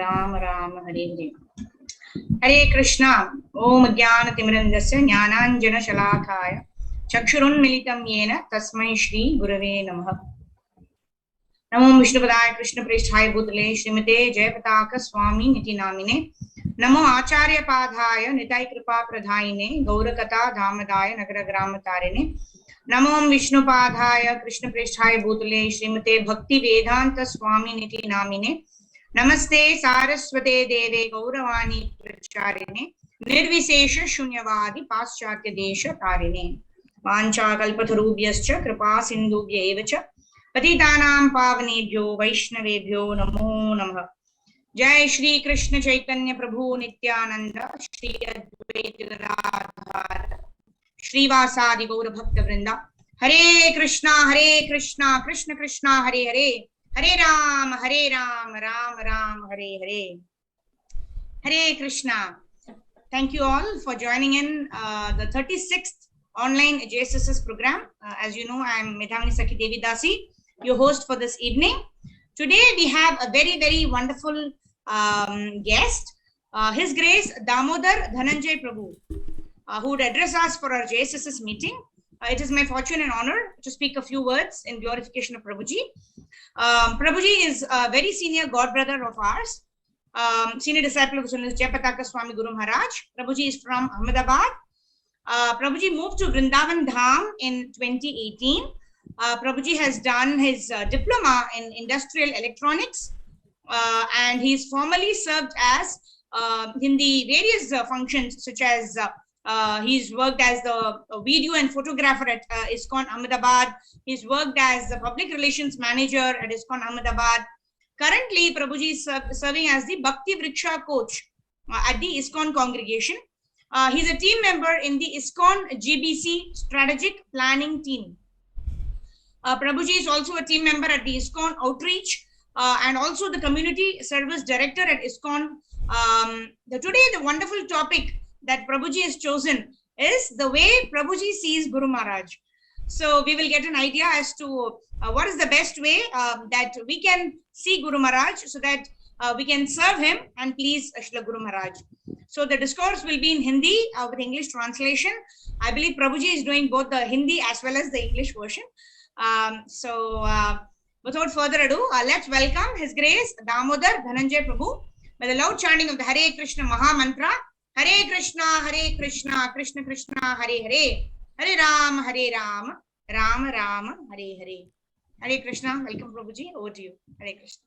राम राम हरे हरे। हरे कृष्णा। ओम ज्ञानतिमिरन्धस्य ज्ञानाञ्जनशलाकाय चक्षुरुन्मिलितं येन तस्मै श्री गुरवे नमः। नमो विष्णुपदाय कृष्णप्रेष्ठाय भूतले श्रीमते जयपताक स्वामी निति नामिने। नमो आचार्य पादाय निताय कृपा प्रदायिने गौरकथा धामदाय नगर ग्राम तारिणे। नमो विष्णुपादाय कृष्णप्रेष्ठाय भूतले श्रीमते भक्ति वेदांत स्वामी निति नामिने। नमस्ते सारस्वते देवे गौरवाणी प्रचारिणे निर्विशेष शून्यवादी पाश्चात्य देश तारिणे। वाञ्छाकल्पतरुभ्यश्च कृपा सिन्धुभ्य एव च पतितानां पावनेभ्यो वैष्णवेभ्यो नमो नमः। जय श्री कृष्ण चैतन्य प्रभु नित्यानंद श्री अद्वैत गदाधर श्रीवासादि गौर भक्त वृंदा। हरे कृष्णा कृष्ण कृष्णा हरे हरे, हरे Ram Ram Ram Hare Hare. Hare Krishna. Thank you all for joining in the 36th online JSSS program. As you know, I am Medhamani Sakhi Devi Dasi, your host for this evening. Today we have a very wonderful guest, His Grace Dāmodara Dhanañjaya Prabhu, who would address us for our JSSS meeting. It is my fortune and honor to speak a few words in glorification of Prabhuji. Prabhuji is a very senior god brother of ours, senior disciple of Srila Jayapataka Swami Maharaj. Prabhuji is from Ahmedabad. Prabhuji moved to Vrindavan Dham in 2018. Prabhuji has done his diploma in industrial electronics, and he's formally served as in the various functions, such as he's worked as the video and photographer at ISKCON Ahmedabad. He's worked as the public relations manager at ISKCON Ahmedabad. Currently, Prabhuji is serving as the Bhakti Vriksha coach at the ISKCON congregation. He's a team member in the ISKCON GBC strategic planning team. Prabhuji is also a team member at the ISKCON outreach and also the community service director at ISKCON. Today, the wonderful topic that Prabhuji has chosen is the way Prabhuji sees Guru Maharaj. So we will get an idea as to what is the best way that we can see Guru Maharaj, so that we can serve him and please Srila Guru Maharaj. So the discourse will be in Hindi with English translation. I believe Prabhuji is doing both the Hindi as well as the English version. Without further ado, let's welcome His Grace Dāmodara Dhanañjaya Prabhu by the loud chanting of the Hare Krishna Maha Mantra. Hare Krishna Krishna Krishna Hare Hare, Hare Ram Ram Ram Hare Hare. Hare Krishna. Welcome Prabhuji. Over to you. Hare Krishna.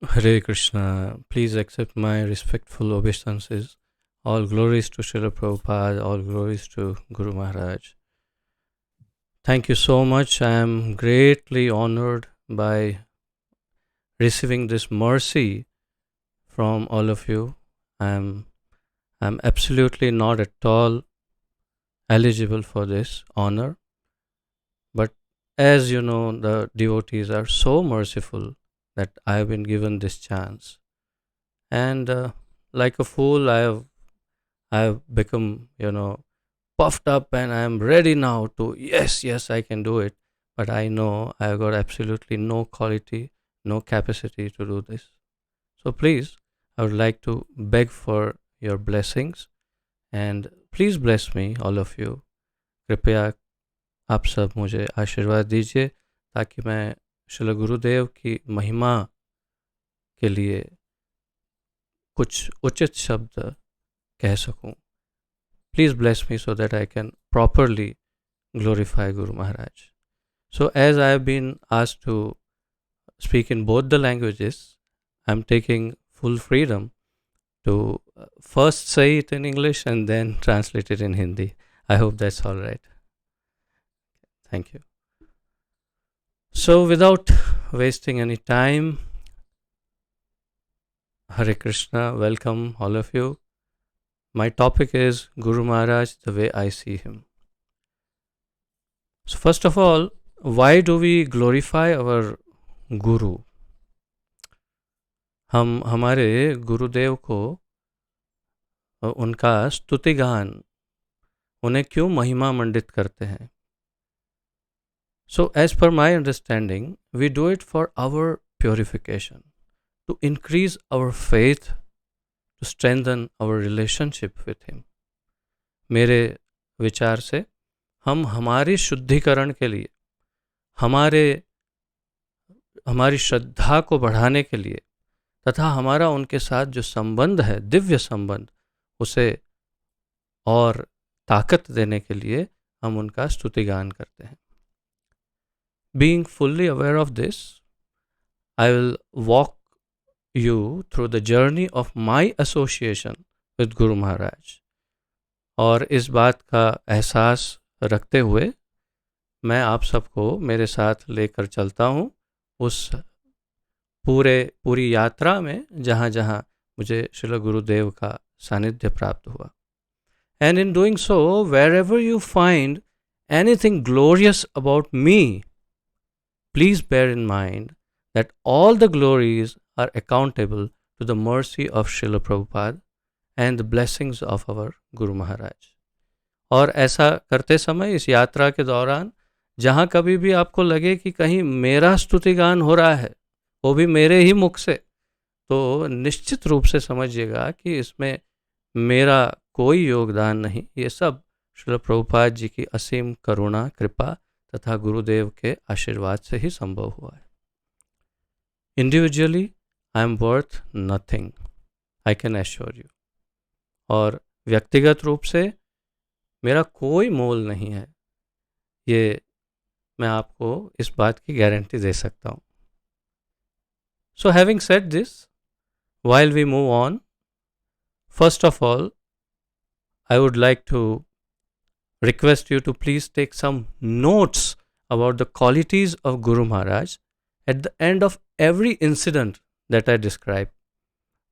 Hare Krishna. Please accept my respectful obeisances. All glories to Srila Prabhupada, all glories to Guru Maharaj. Thank you so much. I am greatly honored by receiving this mercy from all of you. I'm absolutely not at all eligible for this honor. But as you know, the devotees are so merciful that I have been given this chance. And like a fool, I have become, puffed up, and I am ready now to, yes, I can do it. But I know I have got absolutely no quality, no capacity to do this. So please, I would like to beg for your blessings, and please bless me, all of you. कृपया आप सब मुझे आशीर्वाद दीजिए ताकि मैं श्रील गुरुदेव की महिमा के लिए कुछ उचित शब्द कह सकूं. Please bless me so that I can properly glorify Guru Maharaj. So as I have been asked to speak in both the languages, I am taking full freedom to first say it in English and then translate it in Hindi. I hope that's all right. Thank you. So without wasting any time, Hare Krishna, welcome all of you. My topic is Guru Maharaj, the way I see him. So first of all, why do we glorify our Guru? हम हमारे गुरुदेव को उनका स्तुति गान, उन्हें क्यों महिमा मंडित करते हैं? So as per my understanding, we do it for our purification, to increase our faith, to strengthen our relationship with Him. मेरे विचार से हम हमारी शुद्धिकरण के लिए, हमारी श्रद्धा को बढ़ाने के लिए तथा हमारा उनके साथ जो संबंध है, दिव्य संबंध, उसे और ताकत देने के लिए हम उनका स्तुतिगान करते हैं. Being fully aware of this, I will walk you through the journey of my association with Guru Maharaj. और इस बात का एहसास रखते हुए मैं आप सबको मेरे साथ लेकर चलता हूँ उस पूरी यात्रा में जहाँ जहाँ मुझे श्रील गुरुदेव का सानिध्य प्राप्त हुआ. And in doing so, wherever you find anything glorious about me, please bear in mind that all the glories are accountable to the mercy of Srila Prabhupada and the blessings of our Guru Maharaj. और ऐसा करते समय इस यात्रा के दौरान जहाँ कभी भी आपको लगे कि कहीं मेरा स्तुतिगान हो रहा है, वो भी मेरे ही मुख से, तो निश्चित रूप से समझिएगा कि इसमें मेरा कोई योगदान नहीं. ये सब श्रील प्रभुपाद जी की असीम करुणा, कृपा तथा गुरुदेव के आशीर्वाद से ही संभव हुआ है. Individually I am worth nothing, I can assure you. और व्यक्तिगत रूप से मेरा कोई मोल नहीं है, ये मैं आपको इस बात की गारंटी दे सकता हूँ. So having said this, while we move on, first of all, I would like to request you to please take some notes about the qualities of Guru Maharaj at the end of every incident that I describe.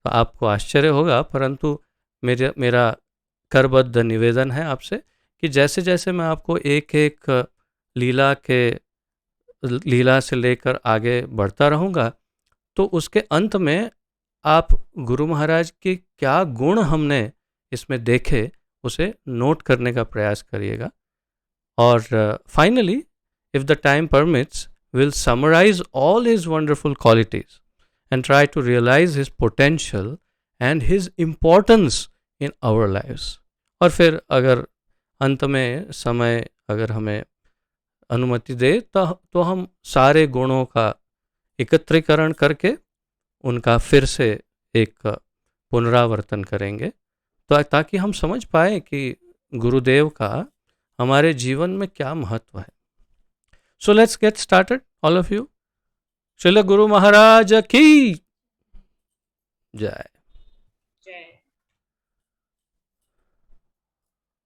तो आपको आश्चर्य होगा, परंतु मेरा करबद्ध निवेदन है आपसे कि जैसे जैसे मैं आपको एक एक लीला से लेकर आगे बढ़ता रहूँगा, तो उसके अंत में आप गुरु महाराज के क्या गुण हमने इसमें देखे उसे नोट करने का प्रयास करिएगा. और finally, if the time permits, will summarise all his wonderful qualities and try to realise his potential and his importance in our lives. और फिर अगर अंत में समय अगर हमें अनुमति दे तो हम सारे गुणों का एकत्रीकरण करके उनका फिर से एक पुनरावर्तन करेंगे, तो ताकि हम समझ पाए कि गुरुदेव का हमारे जीवन में क्या महत्व है. So let's get started, all of you. Srila Guru Maharaj की जय.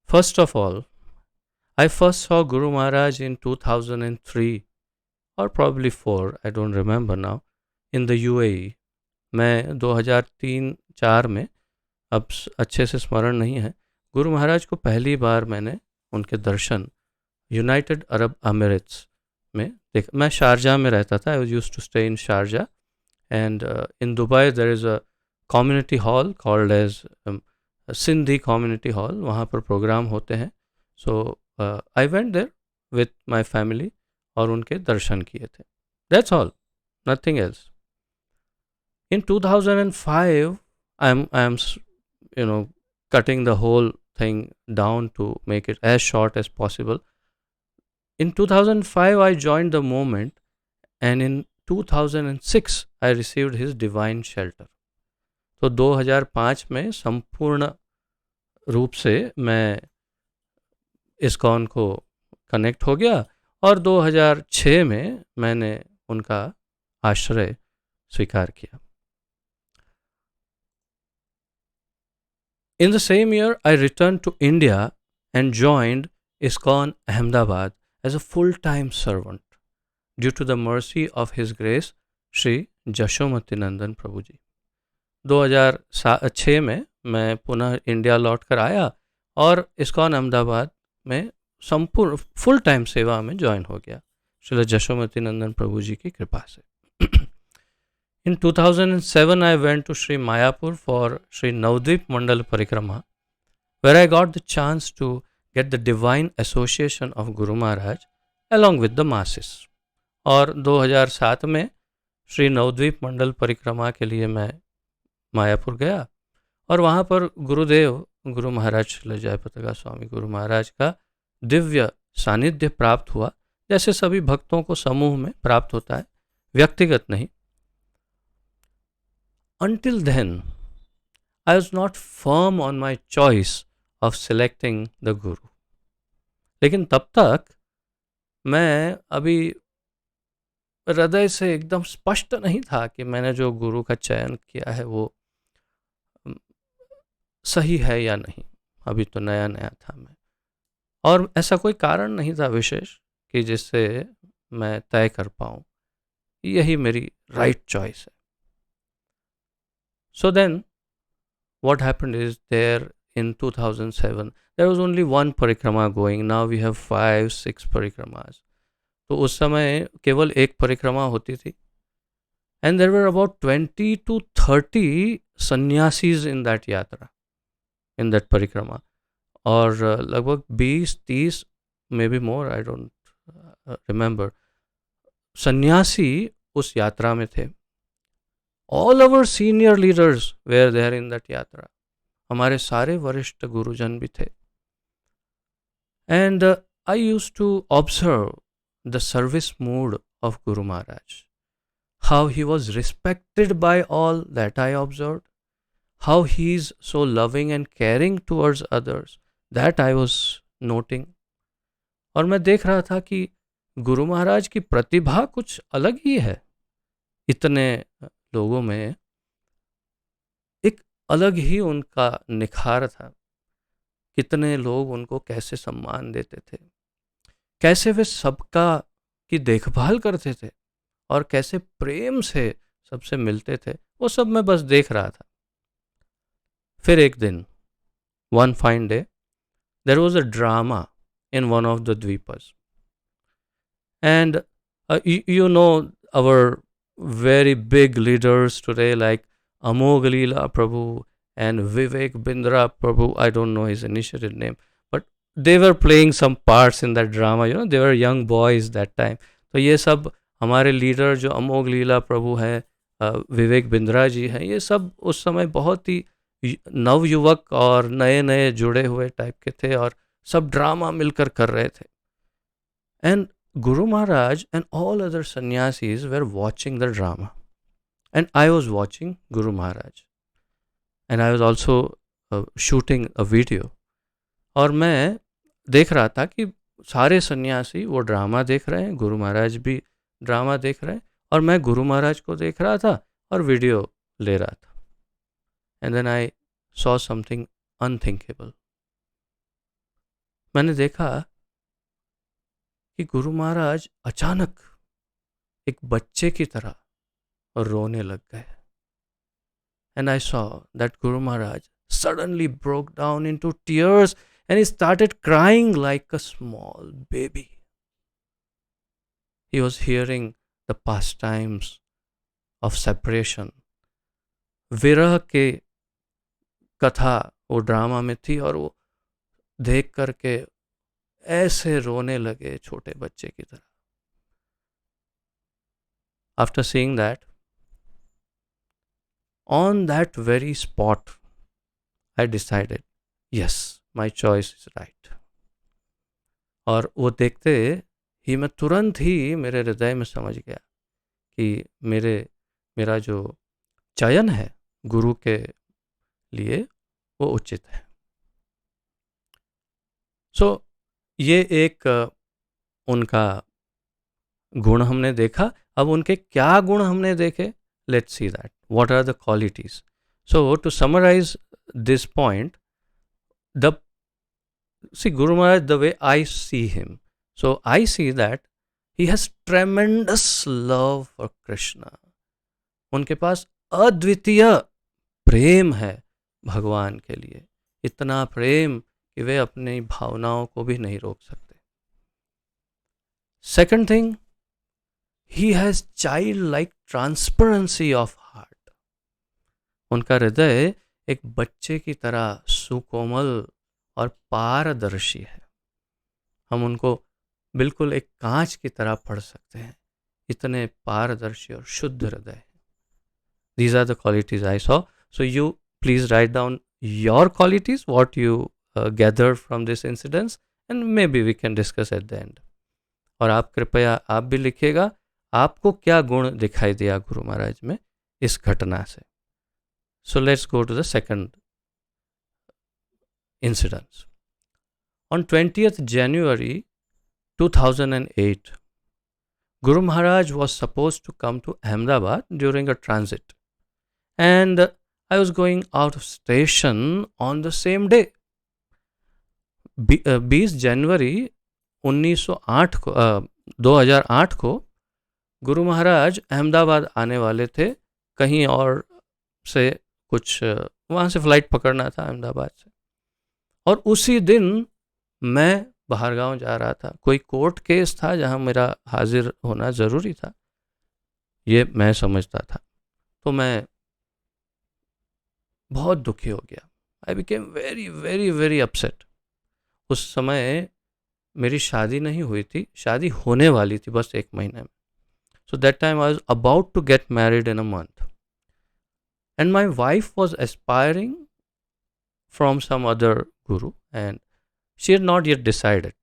First of all, I first saw Guru Maharaj in 2003 or probably 4, I don't remember now, in the UAE. मैं 2003-4 में, अब अच्छे से स्मरण नहीं है, गुरु महाराज को पहली बार मैंने उनके दर्शन यूनाइटेड अरब अमीरात्स में देखा. मैं शारजा में रहता था. I used to stay in Sharjah, and in Dubai there is a community hall called as Sindhi community hall. वहाँ पर प्रोग्राम होते हैं. So I went there with my family और उनके दर्शन किए थे. That's all, nothing else. In 2005, I am cutting the whole thing down to make it as short as possible. In 2005, I joined the movement, and in 2006, I received his divine shelter. तो 2005 में संपूर्ण रूप से मैं ISKCON को connect हो गया, और 2006 में मैंने उनका आश्रय स्वीकार किया. In the same year, I returned to India and joined ISKCON Ahmedabad as a full-time servant due to the mercy of His Grace, Shri Jashomatinandan Prabhu ji. 2006 में मैं पुनः इंडिया लौट कर आया और ISKCON अहमदाबाद में संपूर्ण फुल टाइम सेवा में ज्वाइन हो गया श्री जशोमतीनंदन प्रभु जी की कृपा से. In 2007, I went to Sri Mayapur for Sri Navdeep Mandal Parikrama, where I got the chance to get the divine association of Guru Maharaj along with the masses. और 2007 में श्री नवद्वीप मंडल परिक्रमा के लिए मैं मायापुर गया और वहाँ पर गुरुदेव गुरु महाराज श्रील जयपतका स्वामी गुरु महाराज का दिव्य सानिध्य प्राप्त हुआ, जैसे सभी भक्तों को समूह में प्राप्त होता है, व्यक्तिगत नहीं। Until then, I was not firm on my choice of selecting the Guru. लेकिन तब तक मैं अभी हृदय से एकदम स्पष्ट नहीं था कि मैंने जो गुरु का चयन किया है वो सही है या नहीं। अभी तो नया नया था मैं, और ऐसा कोई कारण नहीं था विशेष कि जिससे मैं तय कर पाऊँ यही मेरी राइट चॉइस है। So then what happened is, there in 2007 there was only one parikrama going. Now we have 5-6 परिक्रमास। तो उस समय केवल एक परिक्रमा होती थी, and there were about 20 to 30 sannyasis in that yatra, in that परिक्रमा, और लगभग 20-30 maybe more, I don't remember, सन्यासी उस यात्रा में थे। All our senior leaders were there in that yatra. हमारे सारे वरिष्ठ गुरुजन भी थे। And I used to observe the service mood of Guru Maharaj, how he was respected by all, that I observed, how he is so loving and caring towards others, that I was noting. और मैं देख रहा था कि गुरु महाराज की प्रतिभा कुछ अलग ही है। इतने लोगों में एक अलग ही उनका निखार था। कितने लोग उनको कैसे सम्मान देते थे, कैसे वे सबका की देखभाल करते थे और कैसे प्रेम से सबसे मिलते थे, वो सब मैं बस देख रहा था। फिर एक दिन, one fine day, there was a drama in one of the dvipas, and you know our very big leaders today like Amogalila Prabhu and Vivek Bindra Prabhu, I don't know his initiated name, but they were playing some parts in that drama, you know, they were young boys that time. तो ये सब हमारे leader जो अमोघलीला प्रभु हैं, विवेक बिंद्रा जी हैं, ये सब उस समय बहुत ही नवयुवक और नए नए जुड़े हुए टाइप के थे और सब ड्रामा मिलकर कर रहे थे। And Guru Maharaj and all other sannyasis were watching the drama, and I was watching Guru Maharaj, and I was also shooting a video. और मैं देख रहा था कि सारे सन्यासी वो ड्रामा देख रहे हैं, गुरु महाराज भी ड्रामा देख रहे हैं, और मैं गुरु महाराज को देख रहा था और वीडियो ले रहा था। And then I saw something unthinkable. मैंने देखा कि गुरु महाराज अचानक एक बच्चे की तरह रोने लग गए। And I saw that Guru Maharaj suddenly broke down into tears and he started crying like a small baby. He was hearing the pastimes of separation. विरह के कथा वो ड्रामा में थी और वो देख करके ऐसे रोने लगे छोटे बच्चे की तरह। After seeing that, on that very spot, I decided, yes, my choice is right. और वो देखते ही मैं तुरंत ही मेरे हृदय में समझ गया कि मेरा जो चयन है गुरु के लिए वो उचित है। So, ये एक उनका गुण हमने देखा। अब उनके क्या गुण हमने देखे, let's see that what are the qualities. So to summarise this point, Guru Maharaj, the way I see him, so I see that he has tremendous love for Krishna. उनके पास अद्वितीय प्रेम है भगवान के लिए, इतना प्रेम कि वे अपनी भावनाओं को भी नहीं रोक सकते। Second thing, he has childlike transparency of heart. उनका हृदय एक बच्चे की तरह सुकोमल और पारदर्शी है। हम उनको बिल्कुल एक कांच की तरह पढ़ सकते हैं, इतने पारदर्शी और शुद्ध हृदय हैं. These are the qualities I saw. So you please write down your qualities, what you gathered from this incidents, and maybe we can discuss at the end. और आप कृपया आप भी लिखिएगा आपको क्या गुण दिखाई दिया गुरु महाराज में इस घटना से. So let's go to the second incident. On 20th January 2008, Guru Maharaj was supposed to come to Ahmedabad during a transit, and I was going out of station on the same day. 20 जनवरी 2008 को गुरु महाराज अहमदाबाद आने वाले थे. कहीं और से कुछ वहाँ से फ्लाइट पकड़ना था अहमदाबाद से, और उसी दिन मैं बाहर गांव जा रहा था. कोई कोर्ट केस था जहाँ मेरा हाजिर होना ज़रूरी था, ये मैं समझता था. तो मैं बहुत दुखी हो गया. I became very very very upset. उस समय मेरी शादी नहीं हुई थी, शादी होने वाली थी बस 1 महीने में. So that time I was about to get married in a month, and my wife was aspiring from some other guru and she had not yet decided.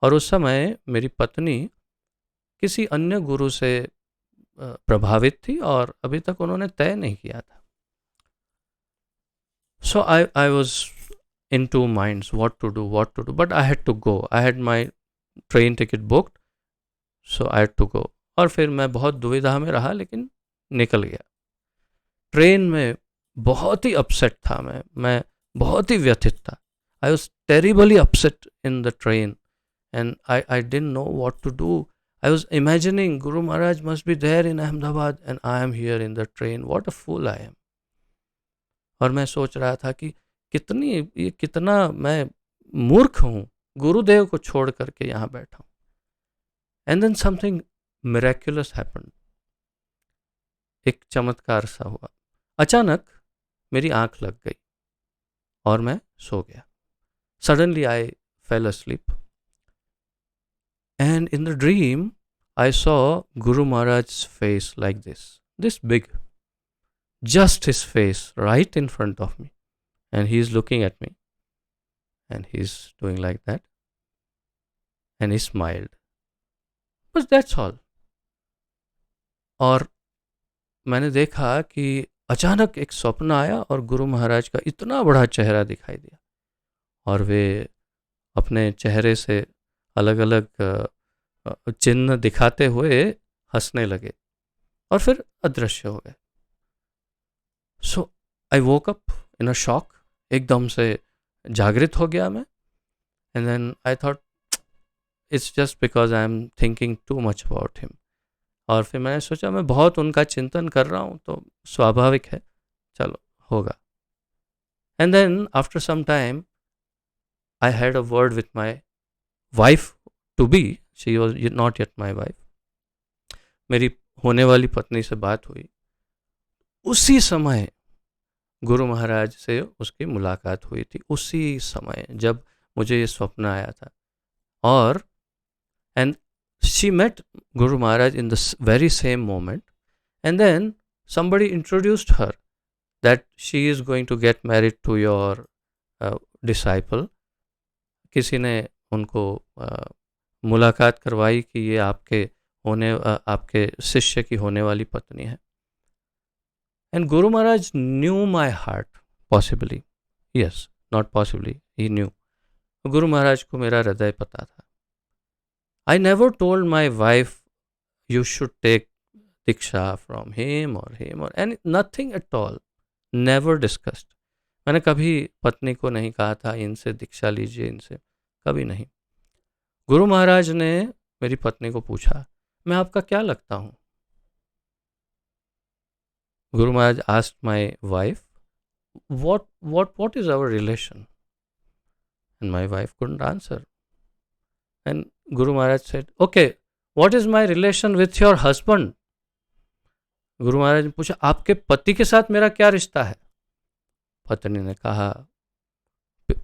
और उस समय मेरी पत्नी किसी अन्य गुरु से प्रभावित थी और अभी तक उन्होंने तय नहीं किया था. So I was in two minds what to do, but I had to go. I had my train ticket booked, so I had to go. और फिर मैं बहुत दुविधा में रहा, लेकिन निकल गया. ट्रेन में बहुत ही अपसेट था मैं बहुत ही व्यथित था. I was terribly upset in the train, and I didn't know what to do. I was imagining Guru Maharaj must be there in Ahmedabad and I am here in the train. What a fool I am. और मैं सोच रहा था कि कितना मैं मूर्ख हूँ, गुरुदेव को छोड़ करके यहाँ बैठा हूँ. And then something miraculous happened. एक चमत्कार सा हुआ. अचानक मेरी आंख लग गई और मैं सो गया. Suddenly I fail asleep, and in the dream I saw Guru Maharaj's face like this big, just his face right in front of me, and he's looking at me and he's doing like that and he smiled, but that's all. और मैंने देखा कि अचानक एक स्वप्न आया और गुरु महाराज का इतना बड़ा चेहरा दिखाई दिया और वे अपने चेहरे से अलग अलग चिन्ह दिखाते हुए हंसने लगे और फिर अदृश्य हो गए. So I woke up in a shock. एकदम से जागृत हो गया मैं. And then I thought it's just because I am thinking too much about him. और फिर मैंने सोचा मैं बहुत उनका चिंतन कर रहा हूँ तो स्वाभाविक है, चलो होगा. And then after some time I had a word with my wife to be. She was not yet my wife. मेरी होने वाली पत्नी से बात हुई. उसी समय गुरु महाराज से उसकी मुलाकात हुई थी, उसी समय जब मुझे ये स्वप्न आया था. और and she met Guru Maharaj in the very same moment, and then somebody introduced her that she is going to get married to your disciple. किसी ने उनको मुलाकात करवाई कि ये आपके शिष्य की होने वाली पत्नी है. And Guru Maharaj knew my heart, possibly. Yes, not possibly, he knew. Guru Maharaj को मेरा हृदय पता था. I never told my wife you should take diksha from him or and nothing at all. Never discussed. मैंने कभी पत्नी को नहीं कहा था इनसे दीक्षा लीजिए, इनसे कभी नहीं. गुरु महाराज ने मेरी पत्नी को पूछा मैं आपका क्या लगता हूँ. Guru Maharaj asked my wife, what is our relation? And my wife couldn't answer. And Guru Maharaj said, okay, what is my relation with your husband? गुरु महाराज ने पूछा आपके पति के साथ मेरा क्या रिश्ता है. पत्नी ने कहा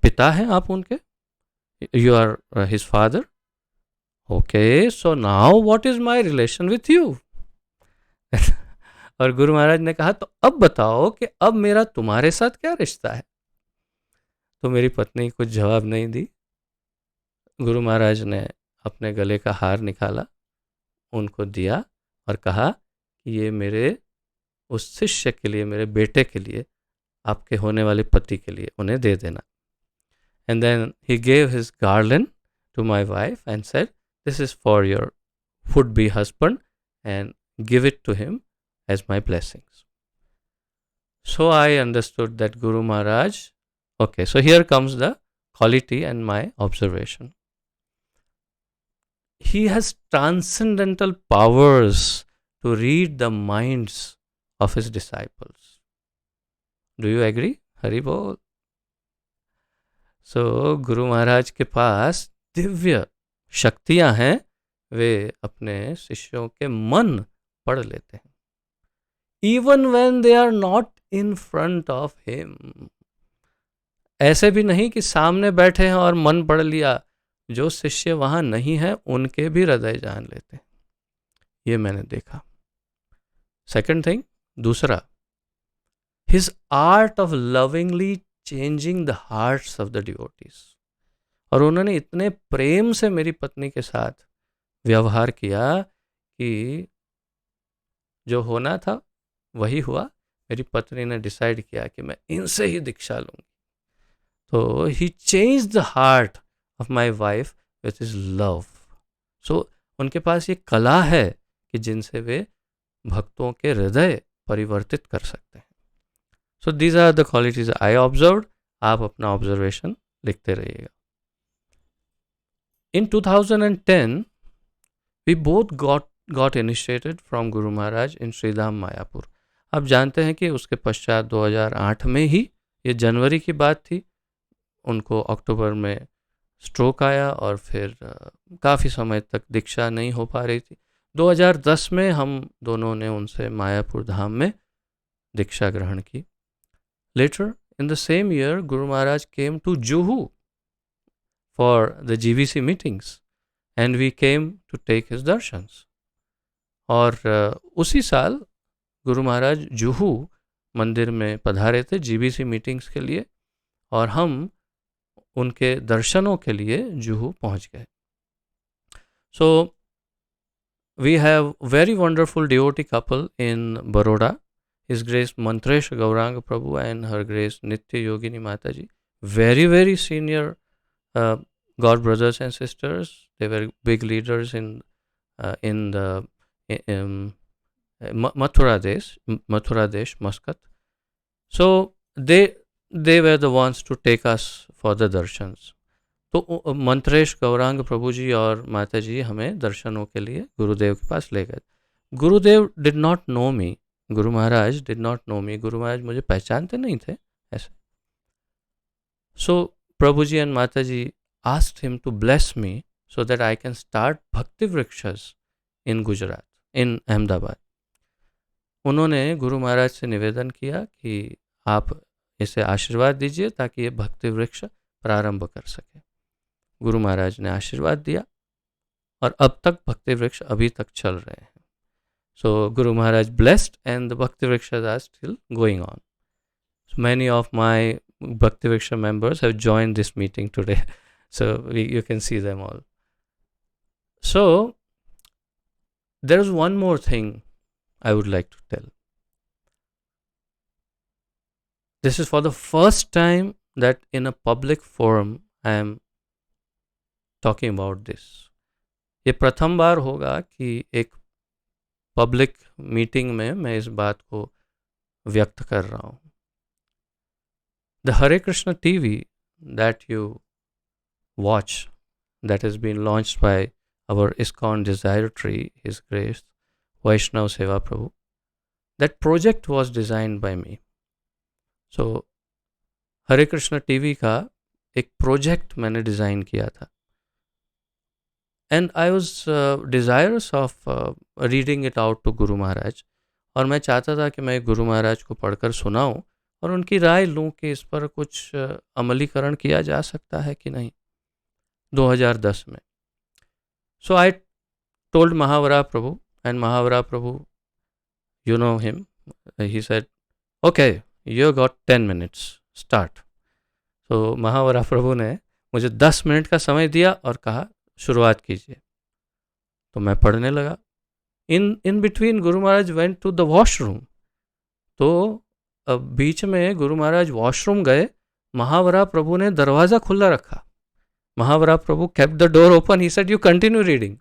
पिता हैं आप उनके, you are his father. Okay, so now what is my relation with you? और गुरु महाराज ने कहा, तो अब बताओ कि अब मेरा तुम्हारे साथ क्या रिश्ता है? तो मेरी पत्नी कुछ जवाब नहीं दी। गुरु महाराज ने अपने गले का हार निकाला, उनको दिया और कहा कि ये मेरे उस शिष्य के लिए, मेरे बेटे के लिए, आपके होने वाले पति के लिए उन्हें दे देना। And then he gave his garland to my wife and said, this is for your would be husband and give it to him as my blessings. So I understood that Guru Maharaj, okay, so here comes the quality and my observation. He has transcendental powers to read the minds of his disciples. Do you agree? Hari Bol. So Guru Maharaj के पास दिव्य शक्तियां हैं, वे अपने शिष्यों के मन पढ़ लेते हैं, even when they are not in front of him. ऐसे भी नहीं कि सामने बैठे हैं और मन पढ़ लिया, जो शिष्य वहां नहीं है उनके भी हृदय जान लेते हैं। ये मैंने देखा। सेकंड थिंग, दूसरा, his art of lovingly changing the hearts of the devotees. और उन्होंने इतने प्रेम से मेरी पत्नी के साथ व्यवहार किया कि जो होना था वही हुआ। मेरी पत्नी ने डिसाइड किया कि मैं इनसे ही दीक्षा लूंगी। तो he change the heart of my wife with his love. So उनके पास ये कला है कि जिनसे वे भक्तों के हृदय परिवर्तित कर सकते हैं। So these are the qualities I observed. आप अपना ऑब्जर्वेशन लिखते रहिएगा। In 2010 we both got initiated from Guru Maharaj in Sridham Mayapur. आप जानते हैं कि उसके पश्चात 2008 में ही, ये जनवरी की बात थी, उनको अक्टूबर में स्ट्रोक आया और फिर काफ़ी समय तक दीक्षा नहीं हो पा रही थी। 2010 में हम दोनों ने उनसे मायापुर धाम में दीक्षा ग्रहण की। Later in the same year guru Maharaj came to Juhu for the GBC meetings and we came to take his darshans. और उसी साल गुरु महाराज जुहू मंदिर में पधारे थे GBC मीटिंग्स के लिए, और हम उनके दर्शनों के लिए जुहू पहुंच गए। So we have very wonderful devotee couple in Baroda, his grace Mantresh Gaurang Prabhu and her grace Nitya Yogini माता जी, very very senior God brothers and sisters. They were big leaders in the Mathura Desh, Muscat. So they were the ones to take us for the darshans. तो मंत्रेश गौरांग प्रभु जी और माता जी हमें दर्शनों के लिए गुरुदेव के पास ले गए। गुरुदेव did not know me, Guru Maharaj did not know मी, गुरु महाराज मुझे पहचानते नहीं थे ऐसे। सो प्रभु जी एंड माता जी asked him to bless me so that I can start Bhakti Vrikshas in Gujarat, in Ahmedabad. उन्होंने गुरु महाराज से निवेदन किया कि आप इसे आशीर्वाद दीजिए ताकि ये भक्ति वृक्ष प्रारंभ कर सके। गुरु महाराज ने आशीर्वाद दिया और अब तक भक्ति वृक्ष अभी तक चल रहे हैं। सो Guru Maharaj blessed and the Bhakti Vrikshas are still going on. So many of my Bhakti Vriksha members have joined this meeting today. So you can see them all. So there is one more thing I would like to tell. This is for the first time that in a public forum I am talking about this. ये प्रथम बार होगा कि एक public meeting में मैं इस बात को व्यक्त कर रहा हूँ। The Hare Krishna TV that you watch, that has been launched by our ISKCON Desire Tree, His Grace Vaishnav Seva Prabhu, that project was designed by me. So Hare Krishna TV का एक प्रोजेक्ट मैंने डिज़ाइन किया था, and I was desirous of reading it out to Guru Maharaj, और मैं चाहता था कि मैं गुरु महाराज को पढ़कर सुनाऊं और उनकी राय लूं कि इस पर कुछ अमलीकरण किया जा सकता है कि नहीं, 2010 में। So I told Mahavara Prabhu, and Mahavara Prabhu, you know him, he said, okay, you got 10 minutes, start. So Mahavara Prabhu ने मुझे 10 मिनट का समय दिया और कहा शुरुआत कीजिए. तो मैं पढ़ने लगा. In between Guru Maharaj went to the washroom. तो बीच में गुरु महाराज वॉशरूम गए. महावरा प्रभु ने दरवाज़ा खुला रखा. महावरा प्रभु kept the door open. He said, you continue reading.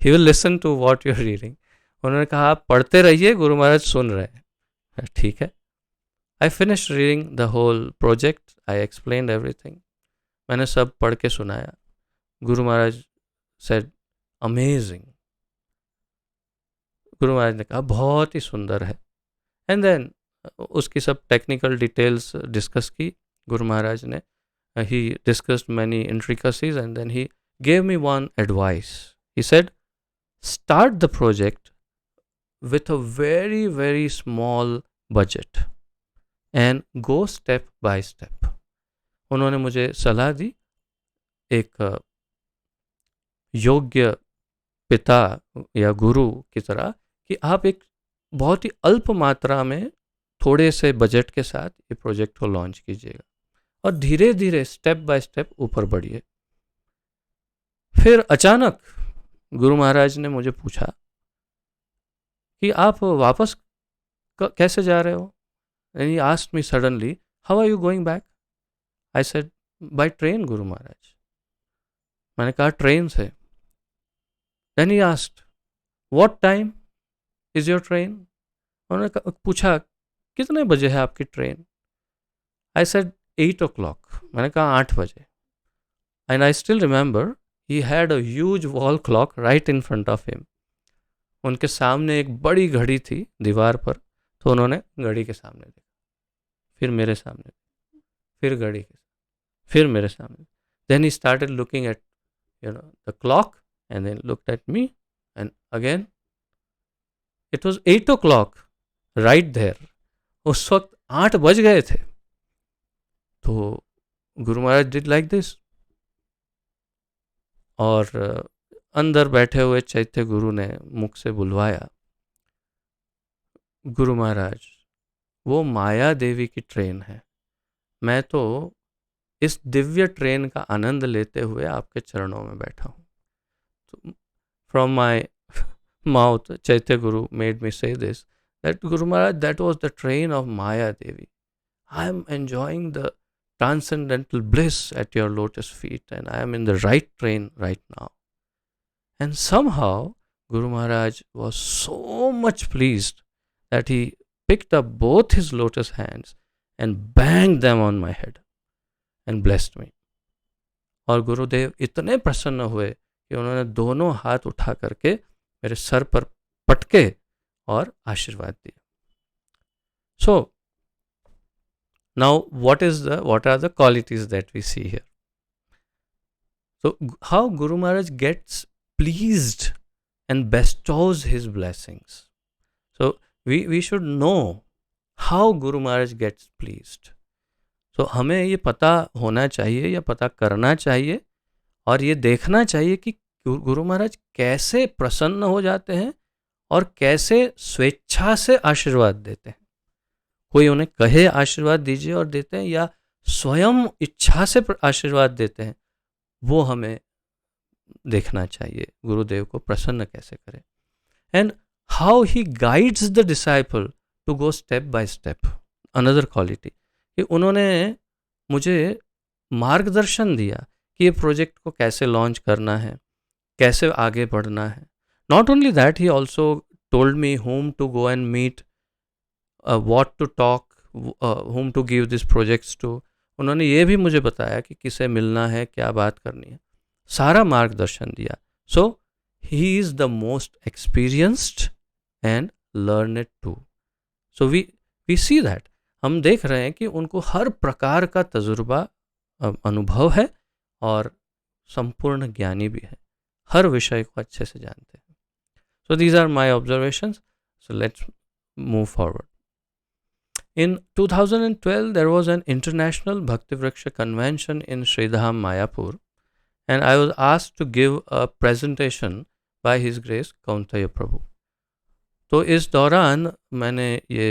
He will listen to what you are reading. उन्होंने कहा आप पढ़ते रहिए, गुरु महाराज सुन रहे हैं. ठीक है. I finished reading the whole project. I explained everything. मैंने सब पढ़ के सुनाया. Guru Maharaj said, amazing. गुरु महाराज ने कहा बहुत ही सुंदर है. एंड देन उसकी सब टेक्निकल डिटेल्स डिस्कस की गुरु महाराज ने. He discussed many intricacies and then he gave me one advice. He said start the project with a very very small budget and go step by step. उन्होंने मुझे सलाह दी एक योग्य पिता या गुरु की तरह कि आप एक बहुत ही अल्प मात्रा में थोड़े से बजट के साथ ये प्रोजेक्ट को लॉन्च कीजिएगा और धीरे धीरे स्टेप बाय स्टेप ऊपर बढ़िए. फिर अचानक गुरु महाराज ने मुझे पूछा कि आप वापस कैसे जा रहे हो. And he asked me suddenly, how are you going back. I said by train Guru Maharaj. मैंने कहा ट्रेन से. Then he asked what time is your train. उन्होंने पूछा कितने बजे है आपकी ट्रेन. I said 8 o'clock. मैंने कहा 8 बजे. And I still remember he had a huge wall clock right in front of him. उनके सामने एक बड़ी घड़ी थी दीवार पर. तो उन्होंने घड़ी के सामने देखा, फिर मेरे सामने, फिर घड़ी के, फिर मेरे सामने. Then he started looking at the clock and then looked at me and again. It was 8 o'clock right there. उस वक्त 8 बज गए थे. तो Guru Maharaj did like this. और अंदर बैठे हुए चैत्य गुरु ने मुख से बुलवाया, गुरु महाराज वो माया देवी की ट्रेन है. मैं तो इस दिव्य ट्रेन का आनंद लेते हुए आपके चरणों में बैठा हूँ. तो from my mouth, Chaitya Guru made me say this, that Guru Maharaj, that was the train of Maya Devi. I am enjoying the transcendental bliss at your lotus feet and I am in the right train right now. And somehow Guru Maharaj was so much pleased that he picked up both his lotus hands and banged them on my head and blessed me. और गुरुदेव इतने प्रसन्न हुए कि उन्होंने दोनों हाथ उठा करके मेरे सर पर पटके और आशीर्वाद दिया. So now what are the qualities that we see here? So how Guru Maharaj gets pleased and bestows his blessings. So we should know how Guru Maharaj gets pleased. So हमें ये पता होना चाहिए या पता करना चाहिए और ये देखना चाहिए कि गुरु महाराज कैसे प्रसन्न हो जाते हैं और कैसे स्वेच्छा से आशीर्वाद देते हैं. कोई उन्हें कहे आशीर्वाद दीजिए और देते हैं या स्वयं इच्छा से आशीर्वाद देते हैं, वो हमें देखना चाहिए गुरुदेव को प्रसन्न कैसे करें. And how he guides the disciple to go step by step. Another quality कि उन्होंने मुझे मार्गदर्शन दिया कि ये प्रोजेक्ट को कैसे लॉन्च करना है, कैसे आगे बढ़ना है. Not only that, he also told me whom to go and meet, what to talk, whom to give these projects to. उन्होंने ये भी मुझे बताया कि किसे मिलना है, क्या बात करनी है, सारा मार्गदर्शन दिया. So he is the most experienced and learned too. So we see that. हम देख रहे हैं कि उनको हर प्रकार का तजुर्बा अनुभव है और संपूर्ण ज्ञानी भी है, हर विषय को अच्छे से जानते हैं. So these are my observations. So let's move forward. In 2012, there was an international Bhakti Vriksha convention in Sridham, Mayapur, and I was asked to give a presentation by His Grace Kaunteya Prabhu. तो इस दौरान मैंने ये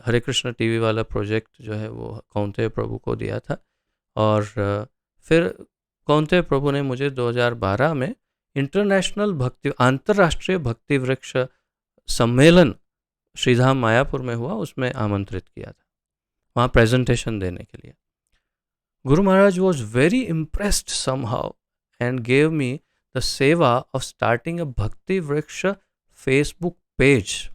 Hare Krishna TV वाला project जो है वो कौंतेय प्रभु को दिया था, और फिर कौंतेय प्रभु ने मुझे 2012 में अंतर्राष्ट्रीय भक्ति वृक्ष सम्मेलन श्रीधाम मायापुर में हुआ, उसमें आमंत्रित किया था वहाँ प्रेजेंटेशन देने के लिए. Guru Maharaj was very impressed somehow and gave me the seva of starting a Bhakti Vriksha Facebook page.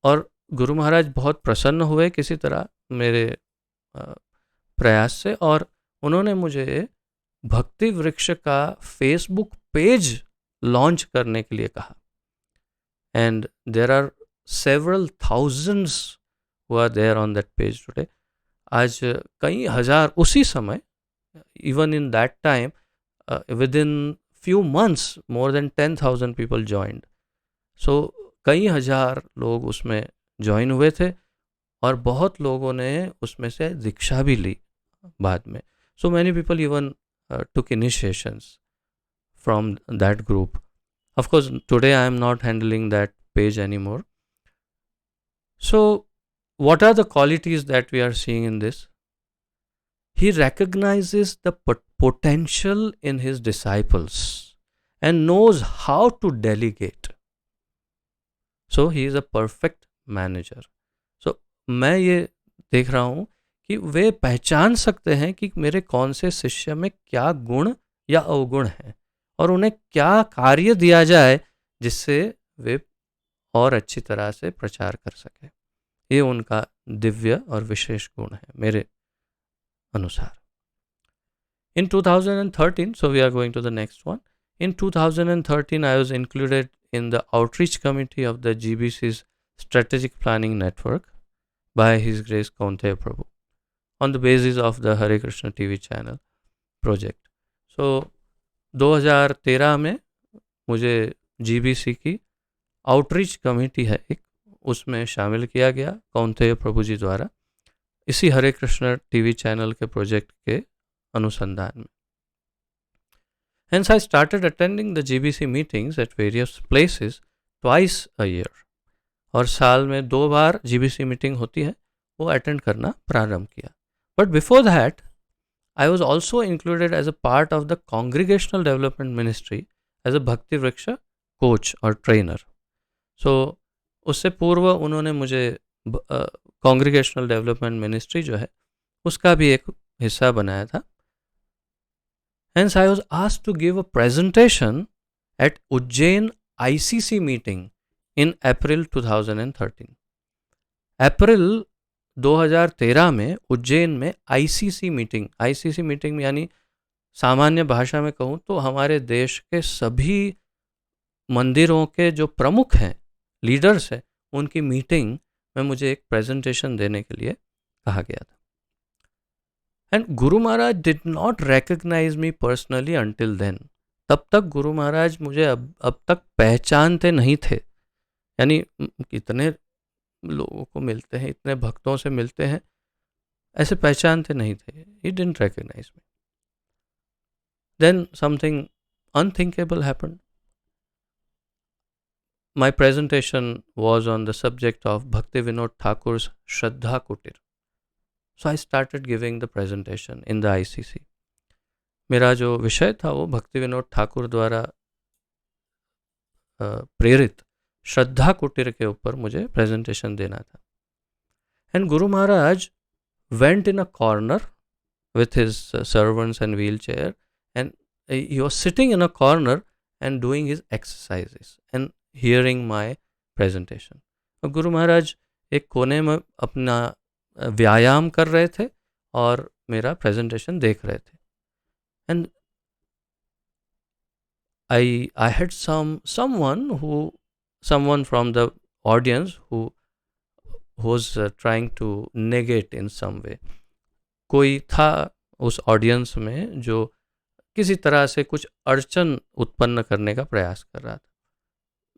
और गुरु महाराज बहुत प्रसन्न हुए किसी तरह मेरे प्रयास से, और उन्होंने मुझे भक्ति वृक्ष का फेसबुक पेज लॉन्च करने के लिए कहा. And there are several thousands who are there on that page today. आज कई हजार, उसी समय, even in that time, within few months more than 10,000 people joined. So कई हजार लोग उसमें ज्वाइन हुए थे, और बहुत लोगों ने उसमें से दीक्षा भी ली बाद में. So many people even took initiations from that group. Of course, today I am not handling that page anymore. So what are the qualities that we are seeing in this? He recognizes the potential in his disciples and knows how to delegate. So he is a perfect manager. So मैं ये देख रहा हूँ कि वे पहचान सकते हैं कि मेरे कौन से शिष्य में क्या गुण या अवगुण हैं, और उन्हें क्या कार्य दिया जाए जिससे वे और अच्छी तरह से प्रचार कर सके. ये उनका दिव्य और विशेष गुण है मेरे अनुसार. In 2013, so we are going to the next one. In 2013, I was included in the outreach committee of the GBC's strategic planning network by His Grace Kaunteya Prabhu on the basis of the Hare Krishna TV channel project. So 2013 में मुझे GBC की outreach committee है एक, उसमें शामिल किया गया कौंतेय प्रभु जी द्वारा, इसी हरे कृष्ण टीवी चैनल के प्रोजेक्ट के अनुसंधान में. Hence I started attending the GBC meetings at various places twice a year. और साल में 2 बार GBC मीटिंग होती है, वो अटेंड करना प्रारंभ किया. But before that, I was also included as a part of the Congregational Development Ministry as a Bhakti Vriksha coach or trainer. So उससे पूर्व उन्होंने मुझे Congregational Development Ministry जो है उसका भी एक हिस्सा बनाया था. Hence I was asked to give a presentation at Ujjain ICC meeting in April 2013. अप्रैल 2013 में उज्जैन में ICC मीटिंग में, यानी सामान्य भाषा में कहूँ तो हमारे देश के सभी मंदिरों के जो प्रमुख हैं, लीडर्स हैं, उनकी मीटिंग में मुझे एक प्रेजेंटेशन देने के लिए कहा गया था. And guru Maharaj did not recognise me personally until then. तब तक गुरु महाराज मुझे अब तक पहचानते नहीं थे. यानी कितने लोगों को मिलते हैं, इतने भक्तों से मिलते हैं, ऐसे पहचानते नहीं थे. He didn't recognise me. Then something unthinkable happened. My presentation was on the subject of Bhakti Vinod Thakur's Shraddha Kutir. So I started giving the presentation in the ICC. मेरा जो विषय था वो भक्ति विनोद ठाकुर द्वारा प्रेरित श्रद्धा कुटीर के ऊपर मुझे प्रेजेंटेशन देना था. And guru Maharaj went in a corner with his servants and wheelchair, and he was sitting in a corner and doing his exercises and hearing my presentation. Guru Maharaj एक कोने में अपना व्यायाम कर रहे थे और मेरा प्रेजेंटेशन देख रहे थे. And I had someone from the audience who was trying to negate in some way. कोई था उस ऑडियंस में जो किसी तरह से कुछ अड़चन उत्पन्न करने का प्रयास कर रहा था.